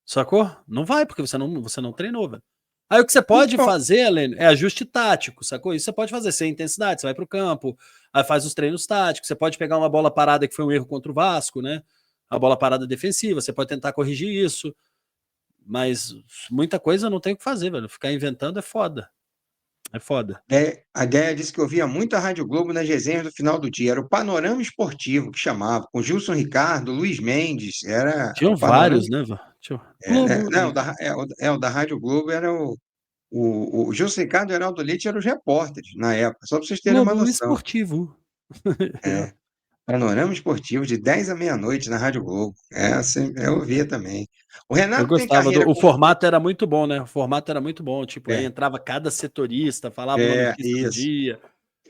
Sacou? Não vai, porque você não treinou, velho. Aí o que você pode Então, fazer, Helene, é ajuste tático, sacou? Isso você pode fazer sem intensidade, você vai pro campo, aí faz os treinos táticos, você pode pegar uma bola parada que foi um erro contra o Vasco, né? A bola parada defensiva, você pode tentar corrigir isso, mas muita coisa não tem o que fazer, velho. Ficar inventando é foda. É foda. a ideia disse que eu via muito a Rádio Globo nas resenhas do final do dia. Era o Panorama Esportivo que chamava, com Gilson Ricardo, Luiz Mendes, era Tinham o Panorama. vários, né, velho? Né? Globo Não, e o da Rádio Globo era o Gilson Ricardo e o Heraldo Leite eram os repórteres na época, só para vocês terem uma Globo noção. Esportivo. É, Panorama Esportivo de 10 à meia-noite na Rádio Globo. É, assim, eu via também. O Eu Renato tem gostava carreira o como. formato era muito bom, né? O formato era muito bom, tipo, aí É, entrava cada setorista, falava uma notícia do isso. dia.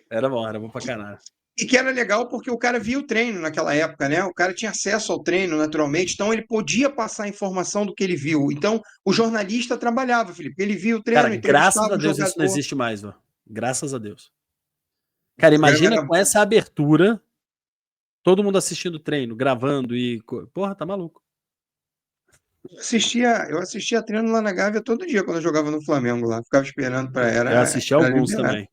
Era bom pra caralho. E que era legal porque o cara via o treino naquela época, né? O cara tinha acesso ao treino naturalmente, então ele podia passar a informação do que ele viu. Então o jornalista trabalhava, Felipe. Ele via o Cara, treino, graças entrevistava a o Deus isso não jogador. existe mais, velho. Graças a Deus. Cara, imagina Era, com essa abertura, todo mundo assistindo o treino, gravando e. Porra, tá maluco. eu assistia treino lá na Gávea todo dia quando eu jogava no Flamengo lá. Ficava esperando para Eu era, assisti era alguns liberado. também.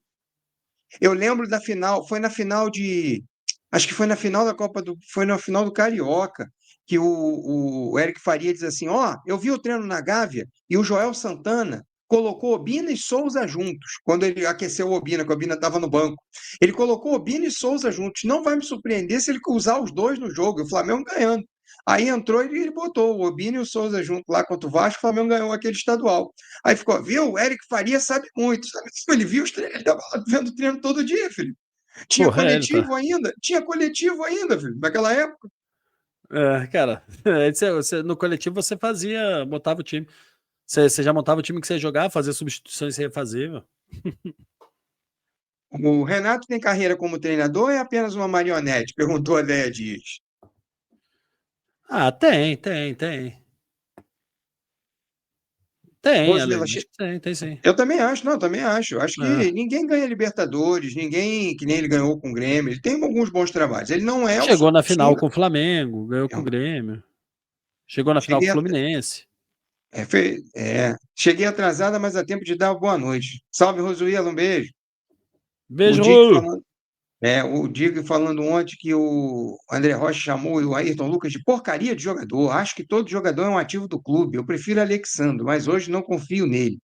Eu lembro da final, foi na final de. Acho que foi na final da Copa do. Foi na final do Carioca, que o Eric Faria diz assim: Ó, eu vi o treino na Gávea e o Joel Santana colocou Obina e Souza juntos, quando ele aqueceu o Obina, que o Obina estava no banco. Ele colocou Obina e Souza juntos. Não vai me surpreender se ele usar os dois no jogo, e o Flamengo ganhando. Aí entrou e ele botou o Obina e o Souza junto lá contra o Vasco, o Flamengo ganhou aquele estadual. Aí ficou, viu? O Eric Faria sabe muito. Sabe? Ele viu os treinos, ele estava vendo o treino todo dia, filho. Tinha Porra, ele tá. coletivo ainda, filho, naquela época. Cara, no coletivo você fazia, botava o time. Você já montava o time que você ia jogar, fazia substituições que você ia fazer, meu. O Renato tem carreira como treinador ou é apenas uma marionete? Perguntou a Déia Dias. Ah, tem. Tem, Rosila, Aline, acho que tem sim. eu também acho, não, também acho. Acho É. que ninguém ganha Libertadores, ninguém que nem ele ganhou com o Grêmio. Ele tem alguns bons trabalhos. Ele não é o Chegou na final supra-sumo. com o Flamengo, ganhou com o Grêmio. Chegou na final com Cheguei, o Fluminense. cheguei atrasada, mas a tempo de dar boa noite. Salve, Rosila, um beijo. O Beijo, Dick Rolo. falando, o Dick falando ontem que o André Rocha chamou o Ayrton Lucas de porcaria de jogador. Acho que todo jogador é um ativo do clube. Eu prefiro Alexandre, mas hoje não confio nele.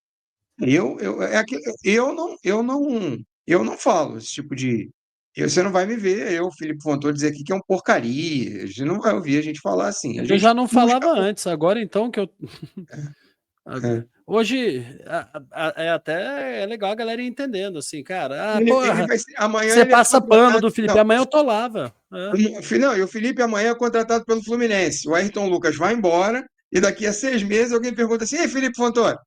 Eu não falo esse tipo de. Você não vai me ver, Felipe Fontoura, dizer aqui que é um porcaria. Você não vai ouvir a gente falar assim. A Eu gente já não busca. falava antes, agora então que eu. É. Hoje é até legal a galera ir entendendo, assim, cara. Ah, Ele porra, vai, amanhã você ele é passa pano contratado. do Felipe. Não, Amanhã eu tô lá, velho. não, e o Felipe amanhã é contratado pelo Fluminense. O Ayrton Lucas vai embora e daqui a 6 meses alguém pergunta assim: Ei, Felipe Fontoura,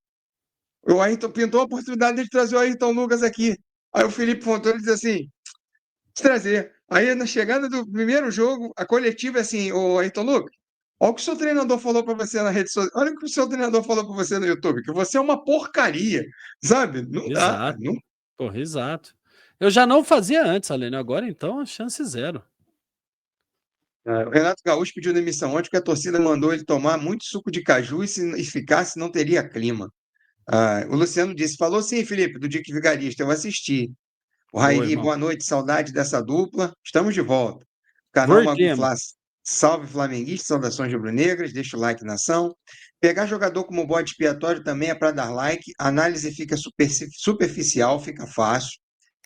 o Ayrton pintou a oportunidade de trazer o Ayrton Lucas aqui. Aí o Felipe Fontoura diz assim: trazer. Aí, na chegada do primeiro jogo, a coletiva é assim, ô Ayrton Lucas, olha o que o seu treinador falou para você na rede social, olha o que o seu treinador falou para você no YouTube, que você é uma porcaria, sabe? Não dá, Exato. não. Porra, exato. Eu já não fazia antes, Aline. Agora então, a chance zero. O Renato Gaúcho pediu demissão ontem porque a torcida mandou ele tomar muito suco de caju e ficasse não teria clima. O Luciano disse, falou sim, Felipe, do Dick Vigarista, eu assisti. O Boa, Rairi, irmão. boa noite, saudade dessa dupla. Estamos de volta. Canal Mago Vortema. Flá, salve flamenguista, saudações rubro-negras, deixa o like na ação. Pegar jogador como bode expiatório também é para dar like, a análise fica superficial, fica fácil.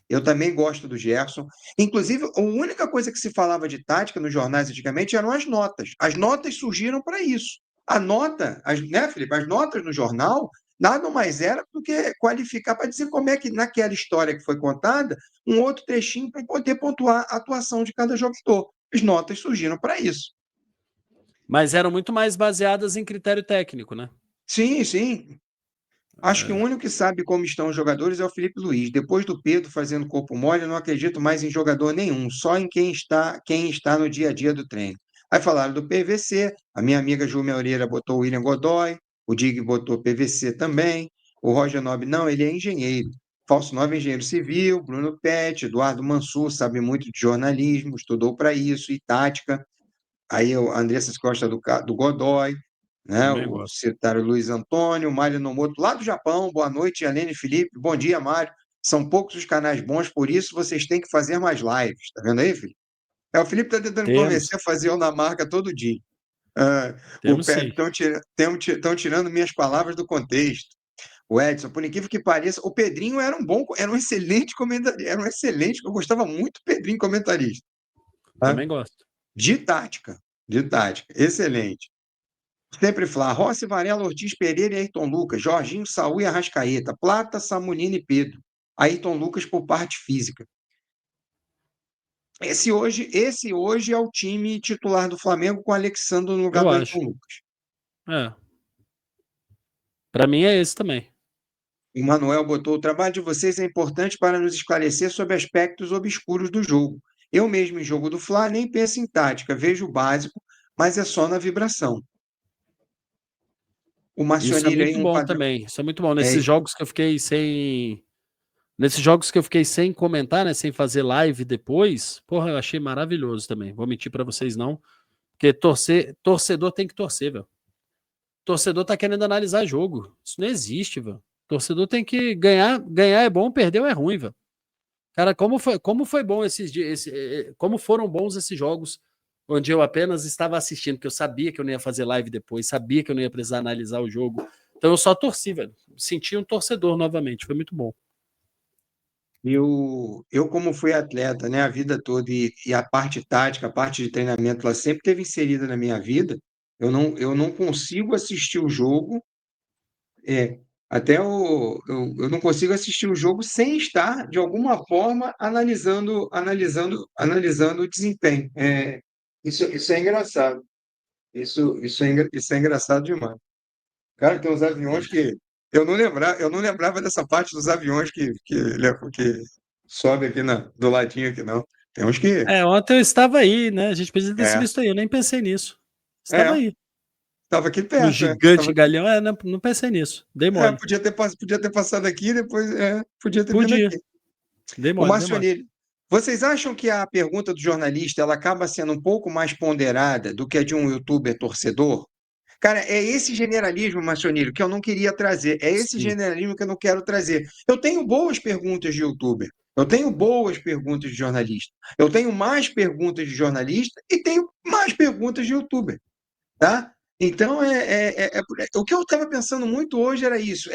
Eu também gosto do Gerson. Inclusive, a única coisa que se falava de tática nos jornais antigamente eram as notas. As notas surgiram para isso. A nota, né, Felipe? As notas no jornal nada mais era do que qualificar para dizer como é que, naquela história que foi contada, um outro trechinho para poder pontuar a atuação de cada jogador. As notas surgiram para isso. Mas eram muito mais baseadas em critério técnico, né? Sim, sim. Acho que o único que sabe como estão os jogadores é o Felipe Luiz. Depois do Pedro fazendo corpo mole, eu não acredito mais em jogador nenhum, só em quem está no dia a dia do treino. Aí falaram do PVC, a minha amiga Ju Moreira botou o William Godoy, o Dig botou PVC também, o Roger Nobre, não, ele é engenheiro. Falso 9 é engenheiro civil, Bruno Pet, Eduardo Mansur, sabe muito de jornalismo, estudou para isso, e tática. Aí a Andressa Costa do Godoy, né? Também O gosto. secretário Luiz Antônio, Mário Nomoto, lá do Japão. Boa noite, Helene e Felipe. Bom dia, Mário. São poucos os canais bons, por isso vocês têm que fazer mais lives. Tá vendo aí, Felipe? O Felipe está tentando me convencer Temos, a fazer eu na marca todo dia. O temos Pepe sim. estão tirando minhas palavras do contexto. O Edson, por incrível que pareça, o Pedrinho era um excelente comentarista, eu gostava muito do Pedrinho comentarista. Tá? Também gosto. De tática, excelente. Sempre Flá, Rossi, Varela, Ortiz, Pereira e Ayrton Lucas, Jorginho, Saúl e Arrascaeta, Plata, Samulino e Pedro. Ayrton Lucas por parte física. Esse hoje é o time titular do Flamengo com o Alexandre no lugar Eu do acho. Ayrton Lucas. É. Para mim é esse também. O Manuel botou: o trabalho de vocês é importante para nos esclarecer sobre aspectos obscuros do jogo. Eu mesmo em jogo do Fla nem penso em tática, vejo o básico, mas é só na vibração. O Isso é Marcionílio aí, muito um bom padrão. também. Isso é muito bom. É, Nesses jogos que eu fiquei sem comentar, né, sem fazer live depois, porra, eu achei maravilhoso também. Vou mentir pra vocês não, porque torcedor tem que torcer, velho. Torcedor tá querendo analisar jogo. Isso não existe, velho. Torcedor tem que ganhar é bom, perder é ruim, velho. Cara, como foi bom esses dias, como foram bons esses jogos onde eu apenas estava assistindo, porque eu sabia que eu não ia fazer live depois, sabia que eu não ia precisar analisar o jogo. Então eu só torci, velho. Senti um torcedor novamente, foi muito bom. eu, como fui atleta, né, a vida toda, e a parte tática, a parte de treinamento, ela sempre esteve inserida na minha vida, eu não consigo assistir o jogo, é, eu não consigo assistir o jogo sem estar, de alguma forma, analisando o desempenho. Isso é engraçado. Isso é engraçado demais. Cara, tem uns aviões que eu não lembrava dessa parte dos aviões que sobe aqui do ladinho aqui, não. Tem uns que. Ontem eu estava aí, né? A gente precisa ter se É, visto aí, eu nem pensei nisso. Estava é, aí. estava aqui No perto, gigante galeão, não pensei nisso. Dei mole. podia ter passado aqui, depois podia ter vindo Podia. aqui. Dei O mole, dei mole. Marcionilli, vocês acham que a pergunta do jornalista ela acaba sendo um pouco mais ponderada do que a de um youtuber torcedor? Cara, é esse generalismo, Marcionilli, que eu não queria trazer. É esse Sim. generalismo que eu não quero trazer. Eu tenho boas perguntas de youtuber. Eu tenho boas perguntas de jornalista. Eu tenho mais perguntas de jornalista e tenho mais perguntas de youtuber. Tá? Então, o que eu estava pensando muito hoje era isso,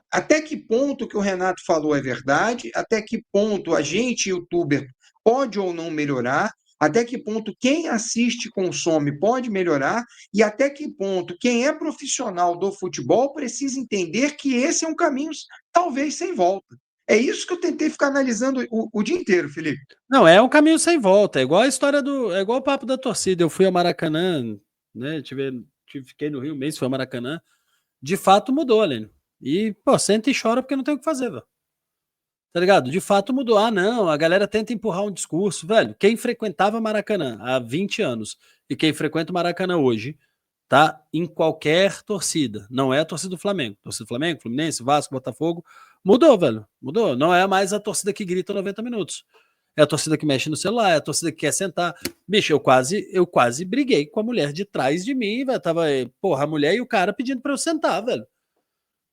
até que ponto que o Renato falou é verdade, até que ponto a gente, youtuber, pode ou não melhorar, até que ponto quem assiste e consome pode melhorar, e até que ponto quem é profissional do futebol precisa entender que esse é um caminho talvez sem volta. É isso que eu tentei ficar analisando o dia inteiro, Felipe. Não, é um caminho sem volta. É igual a história do. É igual o papo da torcida. Eu fui ao Maracanã, né? Fiquei no Rio mês, fui ao Maracanã. De fato mudou, Lênin. E, pô, senta e chora porque não tem o que fazer, velho. Tá ligado? De fato mudou. Ah, não, a galera tenta empurrar um discurso, velho. Quem frequentava Maracanã há 20 anos e quem frequenta o Maracanã hoje, tá em qualquer torcida. Não é a torcida do Flamengo. Torcida do Flamengo, Fluminense, Vasco, Botafogo. Mudou, velho. Mudou. Não é mais a torcida que grita 90 minutos. É a torcida que mexe no celular, é a torcida que quer sentar. Bicho, eu quase briguei com a mulher de trás de mim, velho. Tava, porra, a mulher e o cara pedindo pra eu sentar, velho.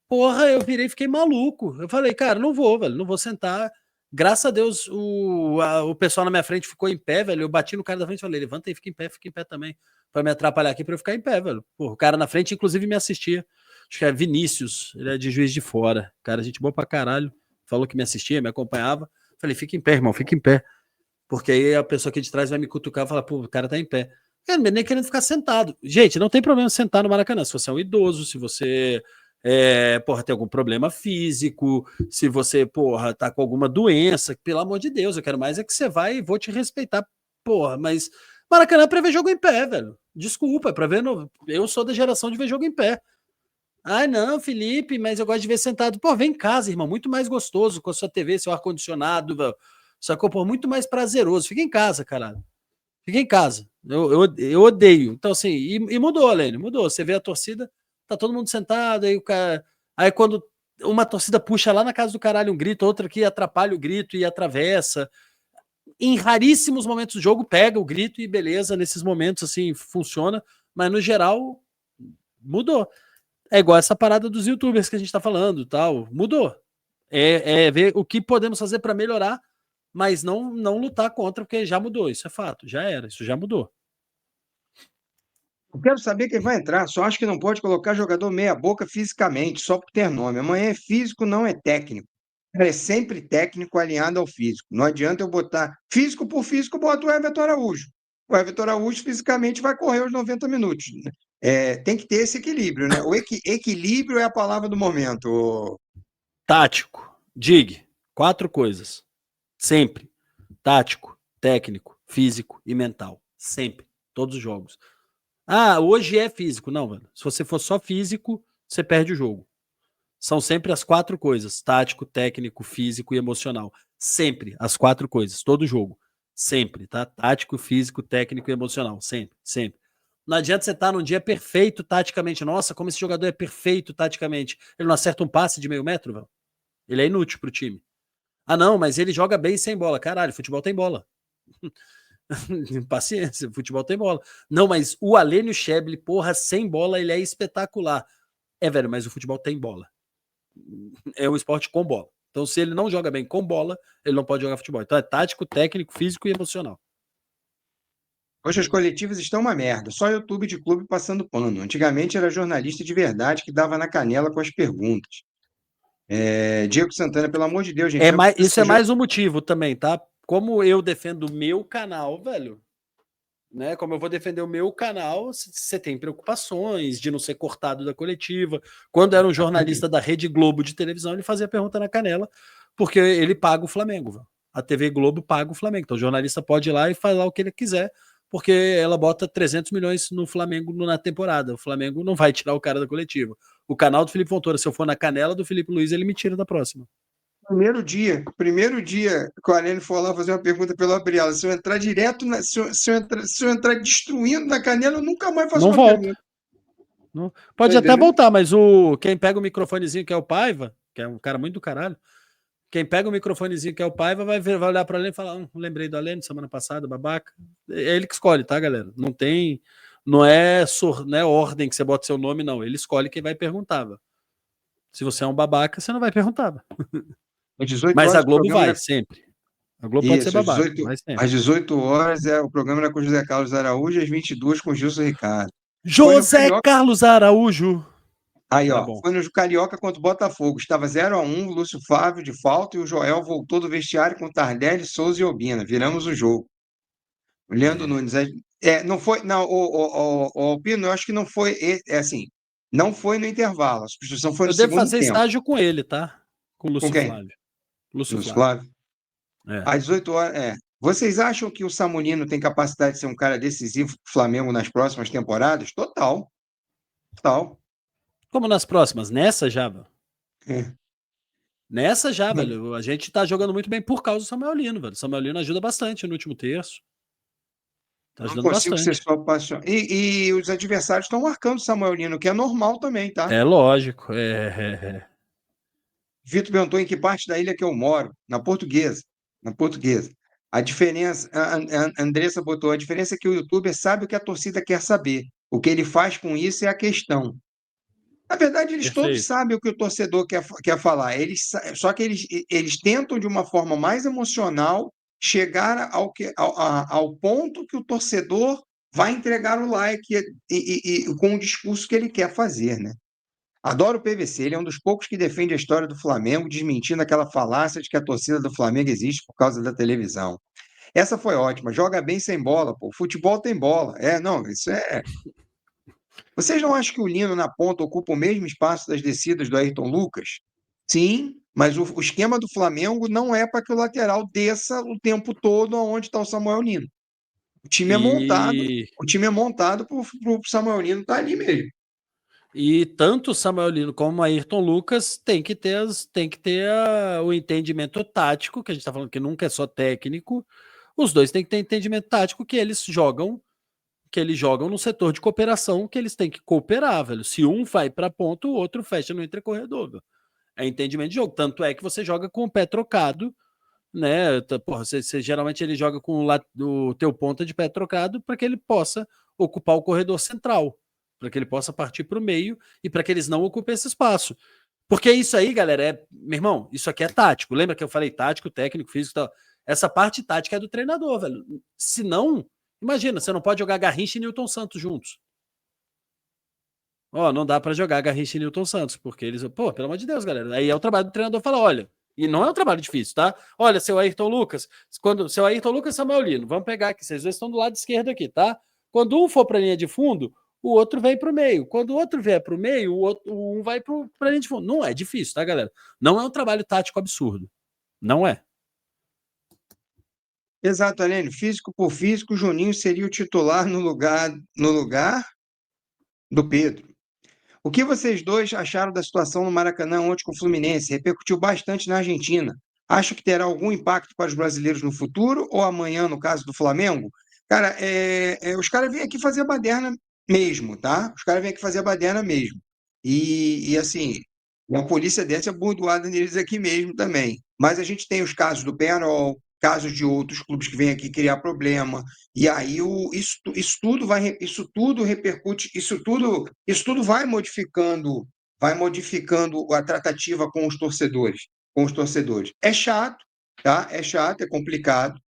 Porra, eu virei e fiquei maluco. Eu falei, cara, não vou, velho, não vou sentar. Graças a Deus, o pessoal na minha frente ficou em pé, velho. Eu bati no cara da frente e falei, levanta aí, fica em pé também. Pra me atrapalhar aqui, pra eu ficar em pé, velho. Porra, o cara na frente, inclusive, me assistia. Acho que é Vinícius, ele é de Juiz de Fora. Cara, gente boa pra caralho. falou que me assistia, me acompanhava. Falei, fica em pé, irmão, fica em pé. Porque aí a pessoa aqui de trás vai me cutucar e falar, pô, o cara tá em pé. Eu nem querendo ficar sentado. Gente, não tem problema sentar no Maracanã. Se você é um idoso, se você porra, tem algum problema físico, se você, porra, tá com alguma doença, pelo amor de Deus, eu quero mais é que você vai e vou te respeitar, porra, mas Maracanã é pra ver jogo em pé, velho. Desculpa, é pra ver. Eu sou da geração de ver jogo em pé. Ai, não, Felipe, mas eu gosto de ver sentado. Pô, vem em casa, irmão, muito mais gostoso com a sua TV, seu ar-condicionado, velho. Sacou? Pô, muito mais prazeroso. Fica em casa, caralho. Fica em casa. Eu odeio. Então, assim, e mudou, Lênin, mudou. Você vê a torcida, tá todo mundo sentado, aí o cara. Aí quando uma torcida puxa lá na casa do caralho um grito, outra que atrapalha o grito e atravessa. Em raríssimos momentos do jogo, pega o grito e beleza, nesses momentos, assim, funciona. Mas no geral, mudou. É igual essa parada dos youtubers que a gente tá falando, tal. Mudou. É ver o que podemos fazer para melhorar, mas não lutar contra, porque já mudou. Isso é fato, já era, isso já mudou. Eu quero saber quem vai entrar. Só acho que não pode colocar jogador meia-boca fisicamente, só por ter nome. Amanhã é físico, não é técnico. É sempre técnico alinhado ao físico. Não adianta eu botar físico por físico, boto o Everton Araújo. O Everton Araújo fisicamente vai correr os 90 minutos. Tem que ter esse equilíbrio, né? O equilíbrio é a palavra do momento. Tático, dig, 4 coisas. Sempre. Tático, técnico, físico e mental. Sempre. Todos os jogos. Ah, hoje é físico. Não, mano. Se você for só físico, você perde o jogo. São sempre as 4 coisas: tático, técnico, físico e emocional. Sempre as 4 coisas, todo jogo. Sempre, tá? Tático, físico, técnico e emocional. Sempre, sempre. Não adianta você estar num dia perfeito taticamente. Nossa, como esse jogador é perfeito taticamente. Ele não acerta um passe de meio metro, velho. Ele é inútil pro time. Ah, não, mas ele joga bem sem bola. Caralho, futebol tem bola. Paciência, futebol tem bola. Não, mas o Alênio Schäble, porra, sem bola, ele é espetacular. É, velho, mas o futebol tem bola. É um esporte com bola. Então, se ele não joga bem com bola, ele não pode jogar futebol. Então, é tático, técnico, físico e emocional. Hoje as coletivas estão uma merda. Só YouTube de clube passando pano. Antigamente era jornalista de verdade que dava na canela com as perguntas. Diego Santana, pelo amor de Deus, gente, vai Isso é sujar. mais um motivo também, tá? Como eu defendo o meu canal, velho, né? Como eu vou defender o meu canal, você tem preocupações de não ser cortado da coletiva. Quando era um jornalista da Rede Globo de televisão, ele fazia pergunta na canela, porque ele paga o Flamengo. Véio. A TV Globo paga o Flamengo. Então o jornalista pode ir lá e falar o que ele quiser, porque ela bota 300 milhões no Flamengo na temporada. O Flamengo não vai tirar o cara da coletiva. O canal do Felipe Fontoura, se eu for na canela do Felipe Luiz, ele me tira da próxima. Primeiro dia que o Arene for lá fazer uma pergunta pelo Abriela, se eu entrar direto, se eu entrar destruindo na canela, eu nunca mais faço Não uma volta. pergunta. Não. Tá Pode até entendendo? voltar, mas quem pega o microfonezinho que é o Paiva, que é um cara muito do caralho, quem pega o microfonezinho que é o Paiva vai olhar para ele e falar: lembrei do Alene semana passada, babaca. É ele que escolhe, tá, galera? Não tem. Não é, não é ordem que você bota seu nome, não. Ele escolhe quem vai perguntar. Véio. Se você é um babaca, você não vai perguntar. Véio. Às 18 Mas a horas o Globo programa vai, era. sempre. A Globo pode ser Isso, babaca, vai às sempre. 18 horas o programa era com José Carlos Araújo, às 22 com Gilson Ricardo. Foi no José Carioca. Carlos Araújo. Aí, Era ó, bom. foi no Carioca contra o Botafogo. Estava 0-1, Lúcio Flávio de falta e o Joel voltou do vestiário com Tardelli, Souza e Obina. Viramos o jogo. O Leandro É. Nunes. Não foi. Não, o Pino, eu acho que não foi. Assim, não foi no intervalo. A substituição foi no Eu devo segundo fazer tempo. estágio com ele, tá? Com o Com Lúcio quem? Flávio. Lúcio Lúcio Flávio. Flávio. É. Às 18 horas. Vocês acham que o Samulino tem capacidade de ser um cara decisivo para o Flamengo nas próximas temporadas? Total. Total. Como nas próximas? Nessa já, velho. É. Nessa já, velho. A gente tá jogando muito bem por causa do Samuel Lino, velho. O Samuel Lino ajuda bastante no último terço. Tá Não ajudando consigo ser bastante. só apaixonado. E os adversários estão marcando o Samuel Lino, que é normal também, tá? É lógico. É. Vitor perguntou em que parte da ilha que eu moro. Na Portuguesa. Na Portuguesa. A diferença, a Andressa botou, a diferença é que o youtuber sabe o que a torcida quer saber. O que ele faz com isso é a questão. Na verdade, eles todos Perfeito. sabem o que o torcedor quer falar. Só que eles tentam, de uma forma mais emocional, chegar ao ponto que o torcedor vai entregar o like com o discurso que ele quer fazer, né? Adoro o PVC, ele é um dos poucos que defende a história do Flamengo, desmentindo aquela falácia de que a torcida do Flamengo existe por causa da televisão. Essa foi ótima, joga bem sem bola, pô. Futebol tem bola. Não, isso é. Vocês não acham que o Lino na ponta ocupa o mesmo espaço das descidas do Ayrton Lucas? Sim, mas o esquema do Flamengo não é para que o lateral desça o tempo todo aonde está o Samuel Lino. O time é montado, E, o time é montado para o Samuel Lino estar ali mesmo. e tanto o Samuel Lino como o Ayrton Lucas tem que ter o entendimento tático, que a gente está falando que nunca é só técnico. Os dois têm que ter entendimento tático que eles jogam no setor de cooperação, que eles têm que cooperar, velho. Se um vai para ponta, o outro fecha no entrecorredor, velho. É entendimento de jogo. Tanto é que você joga com o pé trocado, né? Porra, você geralmente ele joga com o teu ponta de pé trocado para que ele possa ocupar o corredor central, para que ele possa partir para o meio e para que eles não ocupem esse espaço. Porque isso aí, galera, meu irmão, isso aqui é tático. Lembra que eu falei tático, técnico, físico e tal? Essa parte tática é do treinador, velho. Se não, imagina, você não pode jogar Garrincha e Newton Santos juntos. Ó, não dá para jogar Garrincha e Newton Santos, porque eles, pô, pelo amor de Deus, galera. Aí é o trabalho do treinador falar, olha, e não é um trabalho difícil, tá? Olha, seu Ayrton Lucas, seu Ayrton Lucas e Samuel Lino, vamos pegar aqui, vocês dois estão do lado esquerdo aqui, tá? Quando um for para a linha de fundo, o outro vem para o meio. Quando o outro vier para o meio, um vai para a linha de fundo. Não é difícil, tá, galera? Não é um trabalho tático absurdo. Não é. Exato, Alênio. Físico por físico, o Juninho seria o titular no lugar do Pedro. O que vocês dois acharam da situação no Maracanã ontem com o Fluminense? Repercutiu bastante na Argentina. Acho que terá algum impacto para os brasileiros no futuro ou amanhã, no caso do Flamengo? Cara, os caras vêm aqui fazer a baderna mesmo, tá? Os caras vêm aqui fazer a baderna mesmo. E assim, uma polícia dessa é bordoada neles aqui mesmo também. Mas a gente tem os casos do Penharol, casos de outros clubes que vêm aqui criar problema. E aí isso tudo repercute, isso tudo vai modificando a tratativa com os torcedores. É chato, tá? É chato, é complicado,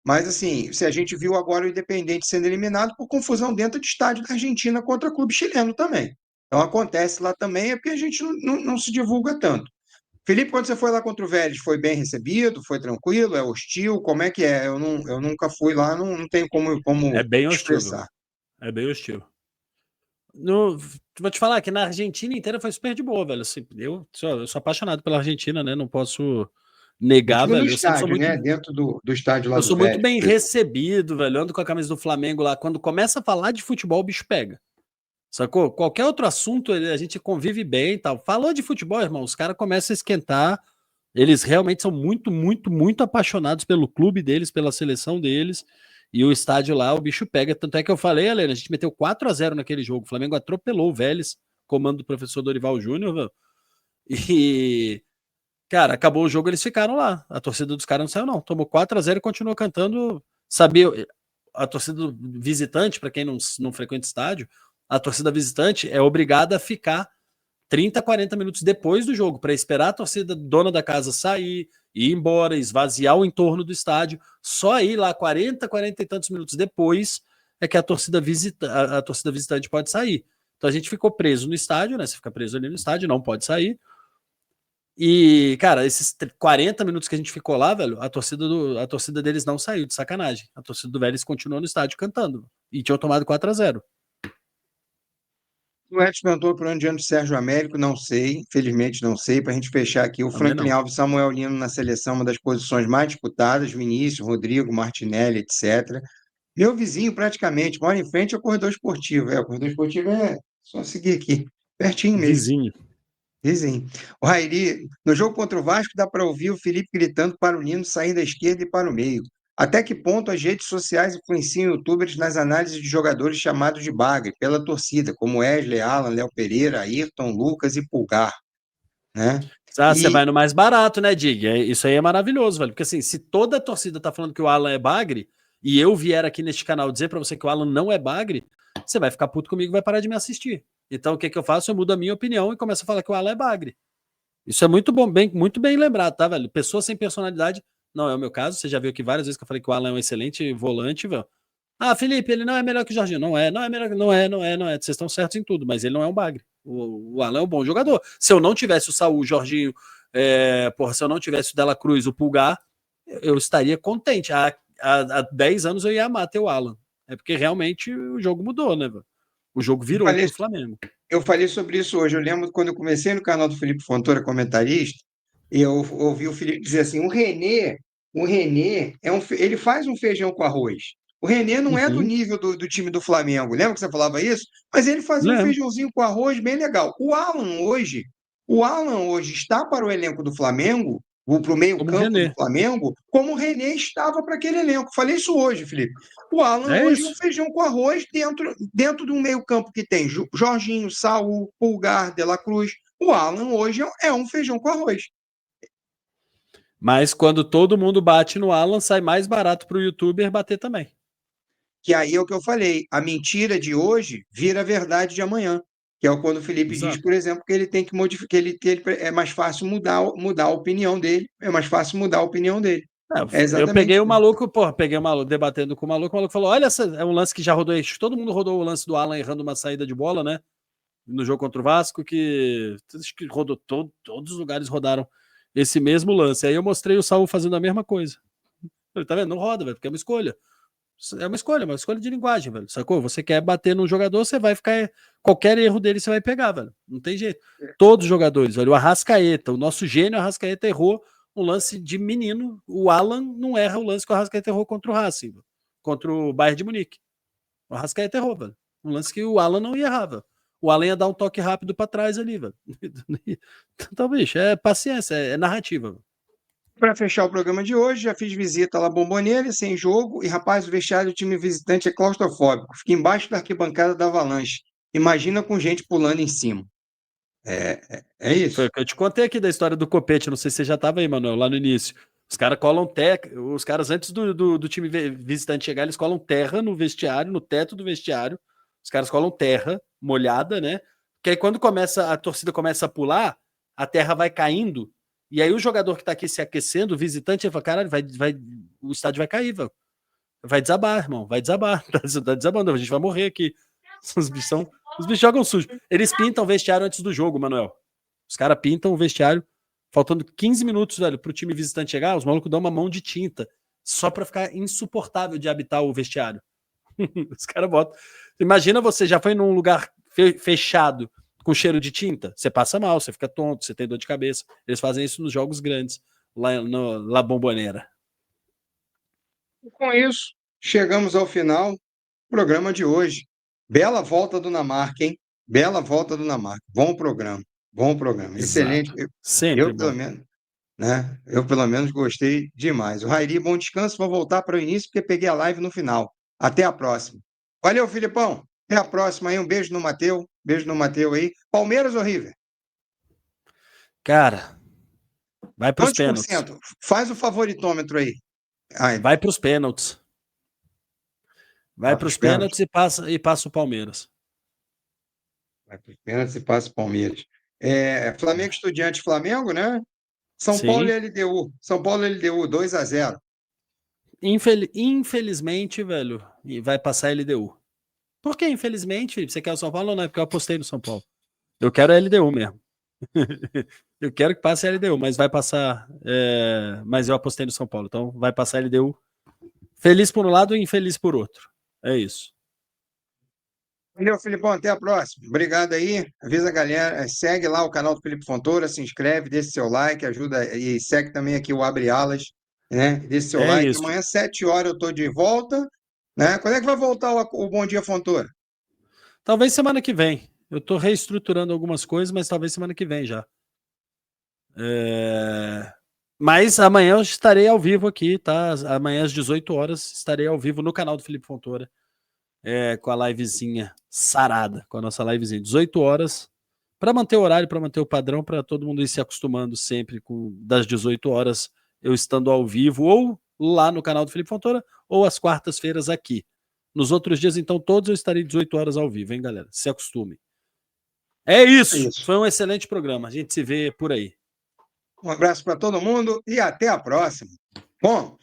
mas assim, se a gente viu agora o Independente sendo eliminado por confusão dentro do estádio da Argentina contra clube chileno também. Então acontece lá também, é porque a gente não se divulga tanto. Felipe, quando você foi lá contra o Vélez, foi bem recebido? Foi tranquilo? É hostil? Como é que é? Eu nunca fui lá, não tenho como É bem hostil, viu? expressar. É bem hostil. No, vou te falar que na Argentina inteira foi super de boa, velho. Assim, eu sou apaixonado pela Argentina, né? Não posso Eu negar, digo no velho. Eu sempre estádio, né? Dentro do estádio lá do sou muito Vélez. bem recebido, velho. Ando com a camisa do Flamengo lá. Quando começa a falar de futebol, o bicho pega. Sacou? Qualquer outro assunto, a gente convive bem e tal. Falou de futebol, irmão, os caras começam a esquentar. Eles realmente são muito, muito, muito apaixonados pelo clube deles, pela seleção deles. E o estádio lá, o bicho pega. Tanto é que eu falei, Helena, a gente meteu 4-0 naquele jogo. O Flamengo atropelou o Vélez, comando do professor Dorival Júnior, velho. E, cara, acabou o jogo, eles ficaram lá. A torcida dos caras não saiu, não. Tomou 4-0 e continuou cantando. Sabia, a torcida visitante, para quem não frequenta estádio, a torcida visitante é obrigada a ficar 30, 40 minutos depois do jogo, para esperar a torcida dona da casa sair, ir embora, esvaziar o entorno do estádio. Só aí lá 40, 40 e tantos minutos depois é que a torcida visitante pode sair. Então a gente ficou preso no estádio, né? Você fica preso ali no estádio, não pode sair. E, cara, esses 40 minutos que a gente ficou lá, velho, a torcida deles não saiu, de sacanagem. A torcida do Vélez continuou no estádio cantando. E tinham tomado 4-0. O Edson perguntou por onde anda o Sérgio Américo, não sei, infelizmente não sei. Para a gente fechar aqui, o Também Franklin não. Alves, Samuel Lino na seleção, uma das posições mais disputadas, Vinícius, Rodrigo, Martinelli, etc. Meu vizinho, praticamente, mora em frente ao corredor esportivo. O corredor esportivo é só seguir aqui, pertinho mesmo. Vizinho. Vizinho. O Rairi, no jogo contra o Vasco, dá para ouvir o Felipe gritando para o Nino sair da esquerda e para o meio. Até que ponto as redes sociais influenciam youtubers nas análises de jogadores chamados de bagre pela torcida, como Wesley, Alan, Léo Pereira, Ayrton, Lucas e Pulgar, né? Ah, você E vai no mais barato, né, Dig? Isso aí é maravilhoso, velho. Porque assim, se toda a torcida tá falando que o Alan é bagre, e eu vier aqui neste canal dizer pra você que o Alan não é bagre, você vai ficar puto comigo e vai parar de me assistir. Então o que que eu faço? Eu mudo a minha opinião e começo a falar que o Alan é bagre. Isso é muito bom, muito bem lembrado, tá, velho? Pessoa sem personalidade, não é o meu caso. Você já viu aqui várias vezes que eu falei que o Alan é um excelente volante, velho. Ah, Felipe, ele não é melhor que o Jorginho. Não é melhor, não é. Vocês estão certos em tudo, mas ele não é um bagre. O Alan é um bom jogador. Se eu não tivesse o Saul, o Jorginho, se eu não tivesse o Dela Cruz, o Pulgar, eu estaria contente. Há 10 anos eu ia amar ter o Alan. É porque realmente o jogo mudou, né? O jogo virou pro Flamengo. Eu falei sobre isso hoje. Eu lembro quando eu comecei no canal do Felipe Fontoura, comentarista, e eu ouvi o Felipe dizer assim: o René ele faz um feijão com arroz. O René não é do nível do time do Flamengo. Lembra que você falava isso? Mas ele fazia um feijãozinho com arroz bem legal. O Alan hoje está para o elenco do Flamengo, para o meio-campo do Flamengo, como o René estava para aquele elenco. Falei isso hoje, Felipe. O Alan hoje é um feijão com arroz dentro de um meio-campo que tem Jorginho, Saul, Pulgar, De La Cruz. O Alan hoje é um feijão com arroz. Mas quando todo mundo bate no Alan, sai mais barato para o youtuber bater também. Que aí é o que eu falei. A mentira de hoje vira a verdade de amanhã. Que é quando o Felipe diz, por exemplo, que ele tem que modificar, que ele é mais fácil mudar a opinião dele. É mais fácil mudar a opinião dele. Eu peguei o maluco, debatendo com o maluco falou: olha, é um lance que já rodou, todo mundo rodou o lance do Alan errando uma saída de bola, né? No jogo contra o Vasco, que acho que rodou todos os lugares rodaram esse mesmo lance. Aí eu mostrei o Saul fazendo a mesma coisa. Falei, tá vendo? Não roda, velho, porque é uma escolha. É uma escolha de linguagem, velho. Sacou? Você quer bater no jogador, você vai ficar. Qualquer erro dele você vai pegar, velho. Não tem jeito. Todos os jogadores, velho. O Arrascaeta, o nosso gênio Arrascaeta errou um lance de menino. O Alan não erra o lance que o Arrascaeta errou contra o Racing, velho. Contra o Bayern de Munique. O Arrascaeta errou, velho. Um lance que o Alan não ia errar, velho. O Alan ia dar um toque rápido pra trás ali, velho. Então, bicho, é paciência, é narrativa, velho. Para fechar o programa de hoje, já fiz visita lá Bombonera, sem jogo, e rapaz, o vestiário do time visitante é claustrofóbico, fica embaixo da arquibancada da Avalanche. Imagina com gente pulando em cima. É isso. Foi o que eu te contei aqui da história do Copete, não sei se você já estava aí, Manuel, lá no início. Os caras colam terra, os caras antes do time visitante chegar, eles colam terra no vestiário, no teto do vestiário. Os caras colam terra molhada, né? Que aí quando a torcida começa a pular, a terra vai caindo. E aí o jogador que tá aqui se aquecendo, o visitante, ele fala: caralho, o estádio vai cair, velho. Vai desabar, irmão, vai desabar. Tá desabando, a gente vai morrer aqui. Os bichos jogam sujo. Eles pintam o vestiário antes do jogo, Manuel. Os caras pintam o vestiário, faltando 15 minutos, velho, pro time visitante chegar, os malucos dão uma mão de tinta, só pra ficar insuportável de habitar o vestiário. Os caras botam. Imagina, você já foi num lugar fechado com cheiro de tinta, você passa mal, você fica tonto, você tem dor de cabeça. Eles fazem isso nos jogos grandes, lá no La Bombonera. Com isso, chegamos ao final do programa de hoje. Bela volta do Namarca, hein? Bela volta do Namarca. Bom programa. Excelente. Sempre Pelo bom. menos, né? Eu, pelo menos, gostei demais. O Rairi, bom descanso. Vou voltar para o início, porque peguei a live no final. Até a próxima. Valeu, Filipão. Até a próxima aí. Um beijo no Mateu. Beijo no Mateu aí. Palmeiras ou River? Cara, vai pros pênaltis. Faz o favoritômetro aí. Vai pros pênaltis. Vai pros pênaltis e passa o Palmeiras. Vai pros pênaltis e passa o Palmeiras. Flamengo Estudiantes Flamengo, né? São Paulo e LDU. São Paulo e LDU, 2-0. Infelizmente, velho, vai passar LDU. Por que infelizmente, Felipe? Você quer o São Paulo ou não? É porque eu apostei no São Paulo. Eu quero a LDU mesmo. Eu quero que passe a LDU, mas vai passar. Mas eu apostei no São Paulo, então vai passar a LDU. Feliz por um lado e infeliz por outro. É isso. Valeu, Filipão. Até a próxima. Obrigado aí. Avisa a galera. Segue lá o canal do Felipe Fontoura, se inscreve, deixa seu like, ajuda e segue também aqui o Abre Alas, né? Deixa seu like. Isso. Amanhã, 7 horas, eu tô de volta, né? Quando é que vai voltar o Bom Dia Fontoura? Talvez semana que vem. Eu tô reestruturando algumas coisas, mas talvez semana que vem já. Mas amanhã eu estarei ao vivo aqui, tá? Amanhã às 18 horas estarei ao vivo no canal do Felipe Fontoura. Com a livezinha sarada, com a nossa livezinha, 18 horas, para manter o horário, para manter o padrão, para todo mundo ir se acostumando sempre com das 18 horas eu estando ao vivo, ou lá no canal do Felipe Fontoura, ou às quartas-feiras aqui. Nos outros dias, então, todos eu estarei 18 horas ao vivo, hein, galera? Se acostume. É isso. Foi um excelente programa. A gente se vê por aí. Um abraço para todo mundo e até a próxima. Bom.